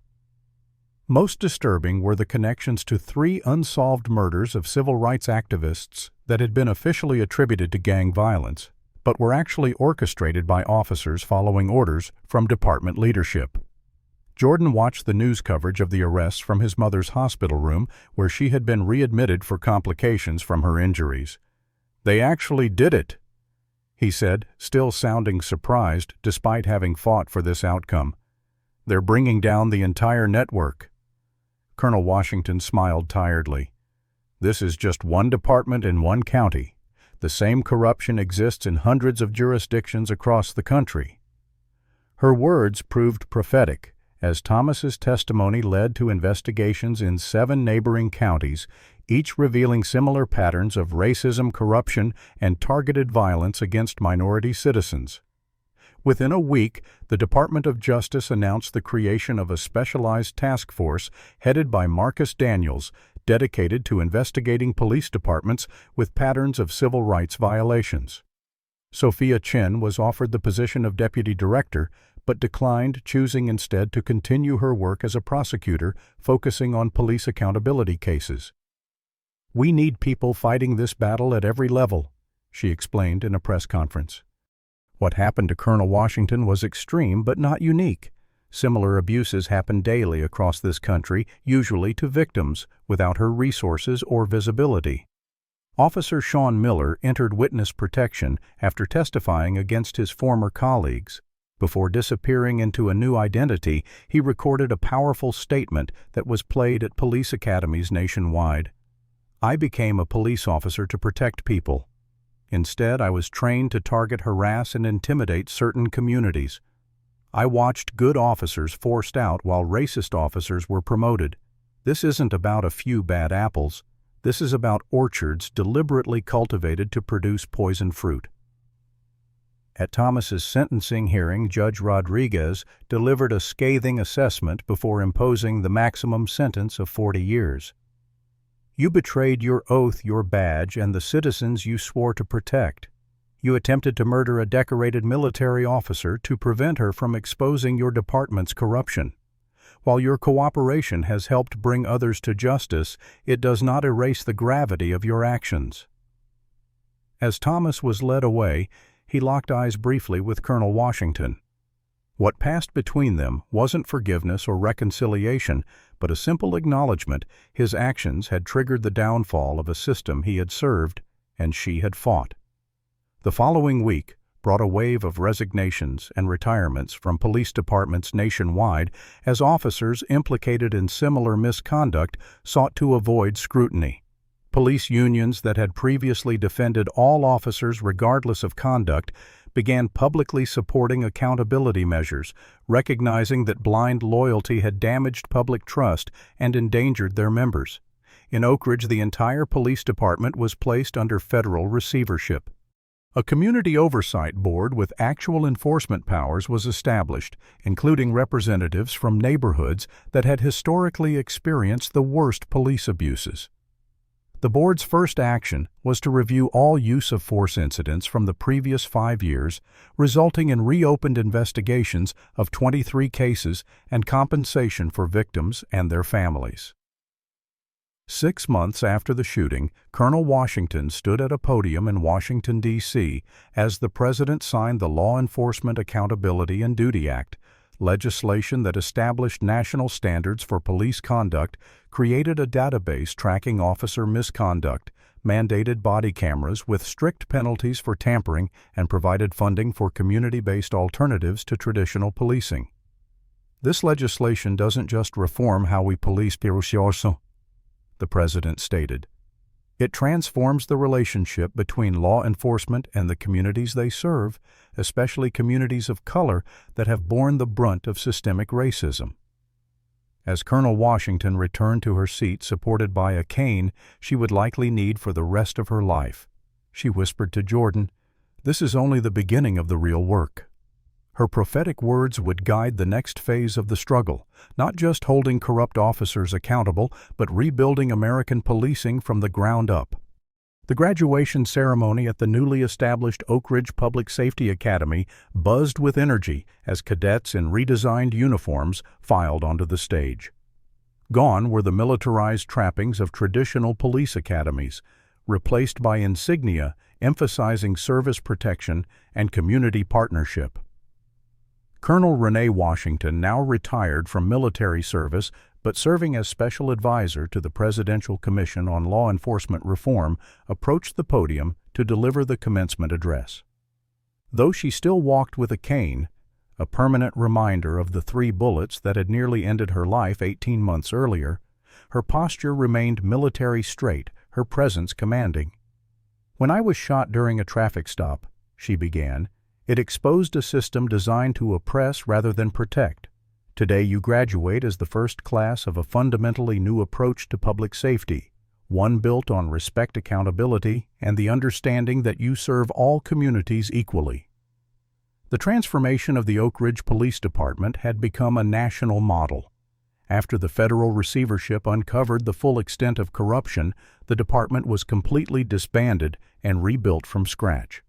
Most disturbing were the connections to 3 unsolved murders of civil rights activists that had been officially attributed to gang violence, but were actually orchestrated by officers following orders from department leadership. Jordan watched the news coverage of the arrests from his mother's hospital room, where she had been readmitted for complications from her injuries. "They actually did it," he said, still sounding surprised despite having fought for this outcome. "They're bringing down the entire network." Colonel Washington smiled tiredly. "This is just one department in one county. The same corruption exists in hundreds of jurisdictions across the country." Her words proved prophetic, as Thomas's testimony led to investigations in 7 neighboring counties, each revealing similar patterns of racism, corruption, and targeted violence against minority citizens. Within a week, the Department of Justice announced the creation of a specialized task force headed by Marcus Daniels, dedicated to investigating police departments with patterns of civil rights violations. Sophia Chin was offered the position of deputy director, but declined, choosing instead to continue her work as a prosecutor, focusing on police accountability cases. "We need people fighting this battle at every level," she explained in a press conference. What happened to Colonel Washington was extreme but not unique. Similar abuses happen daily across this country, usually to victims, without her resources or visibility. Officer Sean Miller entered witness protection after testifying against his former colleagues. Before disappearing into a new identity, he recorded a powerful statement that was played at police academies nationwide. "I became a police officer to protect people. Instead, I was trained to target, harass, and intimidate certain communities. I watched good officers forced out while racist officers were promoted. This isn't about a few bad apples. This is about orchards deliberately cultivated to produce poison fruit." At Thomas's sentencing hearing, Judge Rodriguez delivered a scathing assessment before imposing the maximum sentence of 40 years. "You betrayed your oath, your badge, and the citizens you swore to protect. You attempted to murder a decorated military officer to prevent her from exposing your department's corruption. While your cooperation has helped bring others to justice, it does not erase the gravity of your actions." As Thomas was led away, he locked eyes briefly with Colonel Washington. What passed between them wasn't forgiveness or reconciliation, but a simple acknowledgement his actions had triggered the downfall of a system he had served and she had fought. The following week, brought a wave of resignations and retirements from police departments nationwide as officers implicated in similar misconduct sought to avoid scrutiny. Police unions that had previously defended all officers regardless of conduct began publicly supporting accountability measures, recognizing that blind loyalty had damaged public trust and endangered their members. In Oak Ridge, the entire police department was placed under federal receivership. A community oversight board with actual enforcement powers was established, including representatives from neighborhoods that had historically experienced the worst police abuses. The board's first action was to review all use of force incidents from the previous 5 years, resulting in reopened investigations of 23 cases and compensation for victims and their families. 6 months after the shooting, Colonel Washington stood at a podium in Washington, D.C. as the President signed the Law Enforcement Accountability and Duty Act, legislation that established national standards for police conduct, created a database tracking officer misconduct, mandated body cameras with strict penalties for tampering, and provided funding for community-based alternatives to traditional policing. This legislation doesn't just reform how we police, the President stated. It transforms the relationship between law enforcement and the communities they serve, especially communities of color that have borne the brunt of systemic racism. As Colonel Washington returned to her seat supported by a cane she would likely need for the rest of her life, she whispered to Jordan, "This is only the beginning of the real work." Her prophetic words would guide the next phase of the struggle, not just holding corrupt officers accountable, but rebuilding American policing from the ground up. The graduation ceremony at the newly established Oak Ridge Public Safety Academy buzzed with energy as cadets in redesigned uniforms filed onto the stage. Gone were the militarized trappings of traditional police academies, replaced by insignia emphasizing service protection and community partnership. Colonel Renee Washington, now retired from military service but serving as special advisor to the Presidential Commission on Law Enforcement Reform, approached the podium to deliver the commencement address. Though she still walked with a cane, a permanent reminder of the 3 bullets that had nearly ended her life 18 months earlier, her posture remained military straight, her presence commanding. "When I was shot during a traffic stop," she began, "it exposed a system designed to oppress rather than protect. Today you graduate as the first class of a fundamentally new approach to public safety, one built on respect, accountability, and the understanding that you serve all communities equally." The transformation of the Oak Ridge Police Department had become a national model. After the federal receivership uncovered the full extent of corruption, the department was completely disbanded and rebuilt from scratch.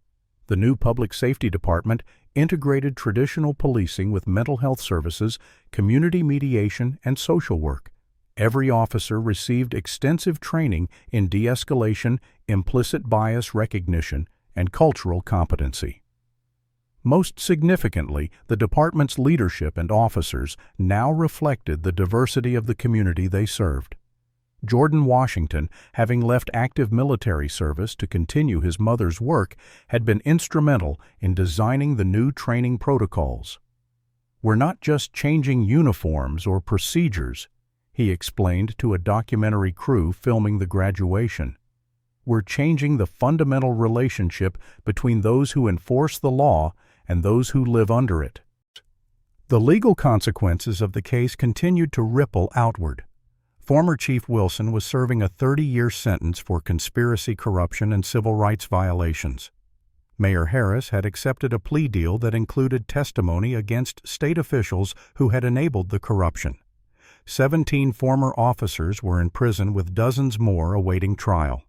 The new Public Safety Department integrated traditional policing with mental health services, community mediation, and social work. Every officer received extensive training in de-escalation, implicit bias recognition, and cultural competency. Most significantly, the department's leadership and officers now reflected the diversity of the community they served. Jordan Washington, having left active military service to continue his mother's work, had been instrumental in designing the new training protocols. "We're not just changing uniforms or procedures," he explained to a documentary crew filming the graduation. "We're changing the fundamental relationship between those who enforce the law and those who live under it." The legal consequences of the case continued to ripple outward. Former Chief Wilson was serving a 30-year sentence for conspiracy, corruption, and civil rights violations. Mayor Harris had accepted a plea deal that included testimony against state officials who had enabled the corruption. 17 former officers were in prison with dozens more awaiting trial.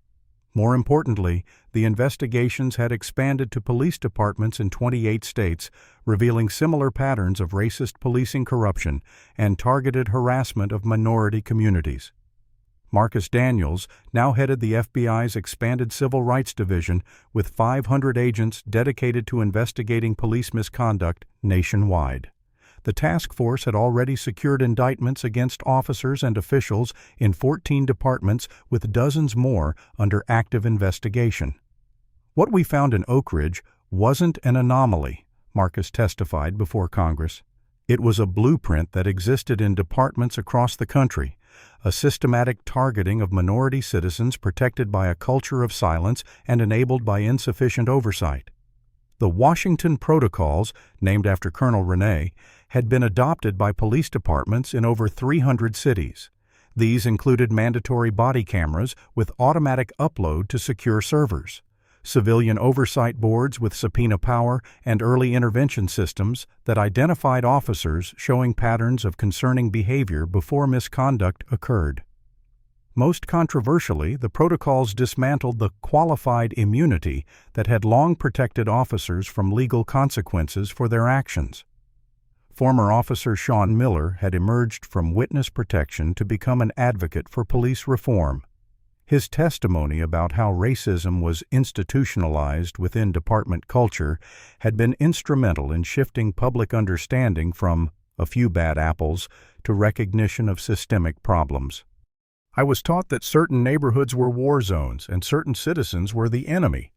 More importantly, the investigations had expanded to police departments in 28 states, revealing similar patterns of racist policing corruption and targeted harassment of minority communities. Marcus Daniels now headed the FBI's expanded Civil Rights Division with 500 agents dedicated to investigating police misconduct nationwide. The task force had already secured indictments against officers and officials in 14 departments, with dozens more under active investigation. What we found in Oak Ridge wasn't an anomaly, Marcus testified before Congress. It was a blueprint that existed in departments across the country, a systematic targeting of minority citizens protected by a culture of silence and enabled by insufficient oversight. The Washington Protocols, named after Colonel Renee, had been adopted by police departments in over 300 cities. These included mandatory body cameras with automatic upload to secure servers, civilian oversight boards with subpoena power, and early intervention systems that identified officers showing patterns of concerning behavior before misconduct occurred. Most controversially, the protocols dismantled the qualified immunity that had long protected officers from legal consequences for their actions. Former Officer Sean Miller had emerged from witness protection to become an advocate for police reform. His testimony about how racism was institutionalized within department culture had been instrumental in shifting public understanding from a few bad apples to recognition of systemic problems. "I was taught that certain neighborhoods were war zones and certain citizens were the enemy,"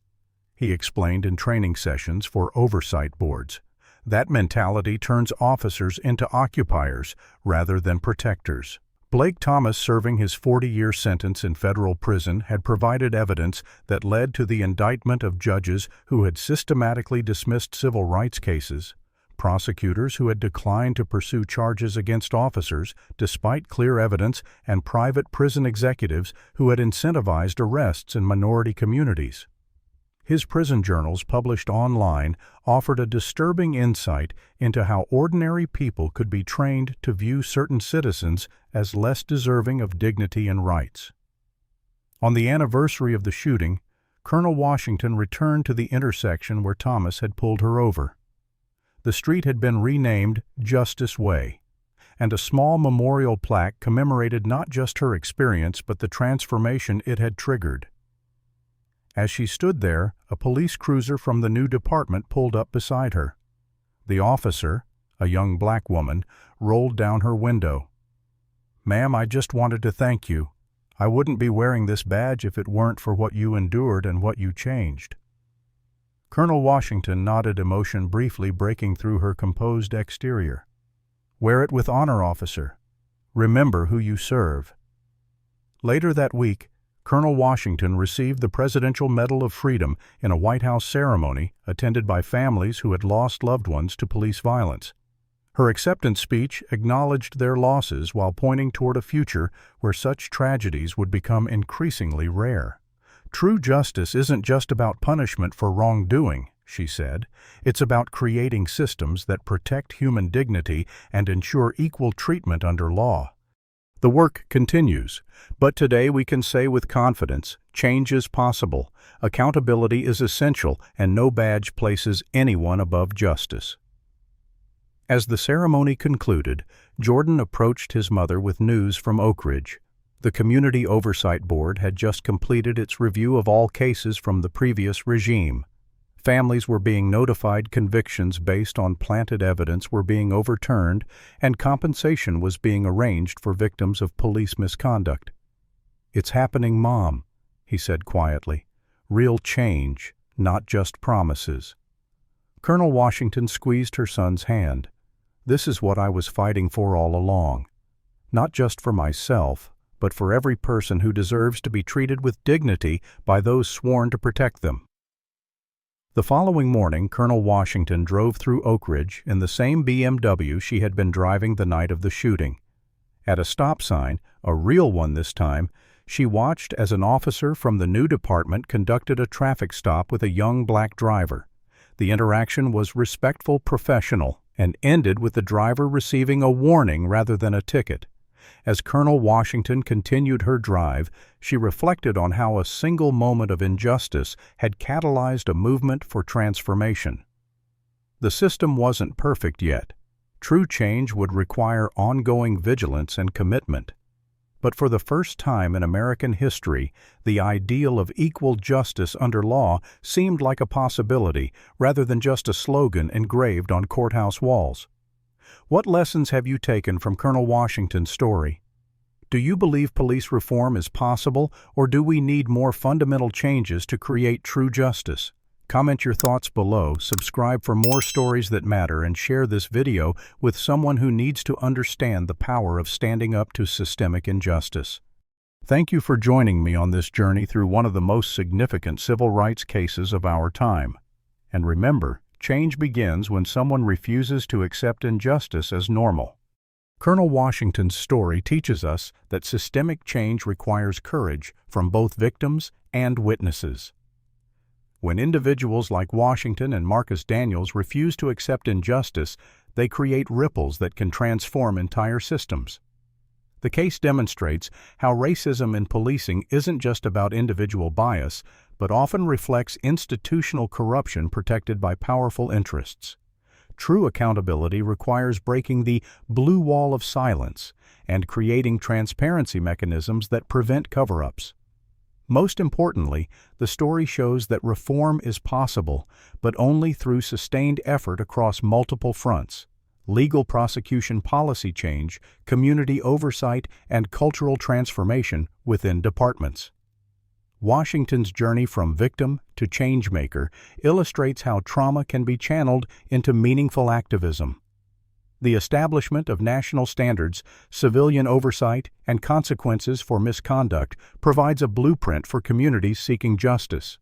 he explained in training sessions for oversight boards. That mentality turns officers into occupiers rather than protectors. Blake Thomas, serving his 40-year sentence in federal prison, had provided evidence that led to the indictment of judges who had systematically dismissed civil rights cases, prosecutors who had declined to pursue charges against officers despite clear evidence, and private prison executives who had incentivized arrests in minority communities. His prison journals, published online, offered a disturbing insight into how ordinary people could be trained to view certain citizens as less deserving of dignity and rights. On the anniversary of the shooting, Colonel Washington returned to the intersection where Thomas had pulled her over. The street had been renamed Justice Way, and a small memorial plaque commemorated not just her experience but the transformation it had triggered. As she stood there, a police cruiser from the new department pulled up beside her. The officer, a young black woman, rolled down her window. "Ma'am, I just wanted to thank you. I wouldn't be wearing this badge if it weren't for what you endured and what you changed." Colonel Washington nodded, emotion briefly breaking through her composed exterior. "Wear it with honor, officer. Remember who you serve." Later that week, Colonel Washington received the Presidential Medal of Freedom in a White House ceremony attended by families who had lost loved ones to police violence. Her acceptance speech acknowledged their losses while pointing toward a future where such tragedies would become increasingly rare. "True justice isn't just about punishment for wrongdoing," she said. "It's about creating systems that protect human dignity and ensure equal treatment under law." The work continues, but today we can say with confidence, change is possible, accountability is essential, and no badge places anyone above justice. As the ceremony concluded, Jordan approached his mother with news from Oak Ridge. The Community Oversight Board had just completed its review of all cases from the previous regime. Families were being notified, convictions based on planted evidence were being overturned, and compensation was being arranged for victims of police misconduct. "It's happening, Mom," he said quietly. "Real change, not just promises." Colonel Washington squeezed her son's hand. "This is what I was fighting for all along. Not just for myself, but for every person who deserves to be treated with dignity by those sworn to protect them." The following morning, Colonel Washington drove through Oak Ridge in the same BMW she had been driving the night of the shooting. At a stop sign, a real one this time, she watched as an officer from the new department conducted a traffic stop with a young black driver. The interaction was respectful, professional, and ended with the driver receiving a warning rather than a ticket. As Colonel Washington continued her drive, she reflected on how a single moment of injustice had catalyzed a movement for transformation. The system wasn't perfect yet. True change would require ongoing vigilance and commitment. But for the first time in American history, the ideal of equal justice under law seemed like a possibility rather than just a slogan engraved on courthouse walls. What lessons have you taken from Colonel Washington's story? Do you believe police reform is possible, or do we need more fundamental changes to create true justice? Comment your thoughts below, subscribe for more stories that matter, and share this video with someone who needs to understand the power of standing up to systemic injustice. Thank you for joining me on this journey through one of the most significant civil rights cases of our time. And remember, change begins when someone refuses to accept injustice as normal. Colonel Washington's story teaches us that systemic change requires courage from both victims and witnesses. When individuals like Washington and Marcus Daniels refuse to accept injustice, they create ripples that can transform entire systems. The case demonstrates how racism in policing isn't just about individual bias, but often reflects institutional corruption protected by powerful interests. True accountability requires breaking the blue wall of silence and creating transparency mechanisms that prevent cover-ups. Most importantly, the story shows that reform is possible, but only through sustained effort across multiple fronts: legal prosecution policy change, community oversight, and cultural transformation within departments. Washington's journey from victim to changemaker illustrates how trauma can be channeled into meaningful activism. The establishment of national standards, civilian oversight, and consequences for misconduct provides a blueprint for communities seeking justice.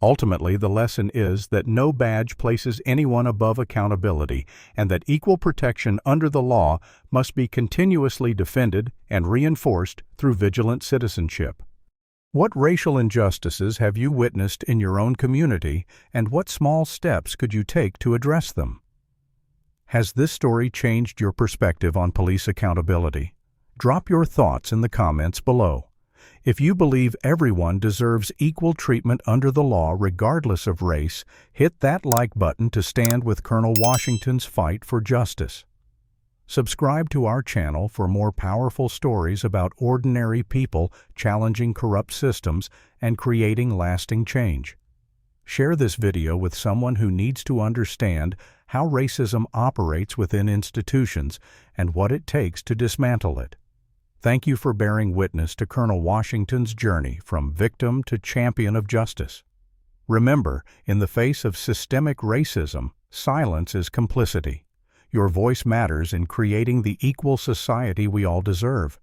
Ultimately, the lesson is that no badge places anyone above accountability, and that equal protection under the law must be continuously defended and reinforced through vigilant citizenship. What racial injustices have you witnessed in your own community, and what small steps could you take to address them? Has this story changed your perspective on police accountability? Drop your thoughts in the comments below. If you believe everyone deserves equal treatment under the law regardless of race, hit that like button to stand with Colonel Washington's fight for justice. Subscribe to our channel for more powerful stories about ordinary people challenging corrupt systems and creating lasting change. Share this video with someone who needs to understand how racism operates within institutions and what it takes to dismantle it. Thank you for bearing witness to Colonel Washington's journey from victim to champion of justice. Remember, in the face of systemic racism, silence is complicity. Your voice matters in creating the equal society we all deserve.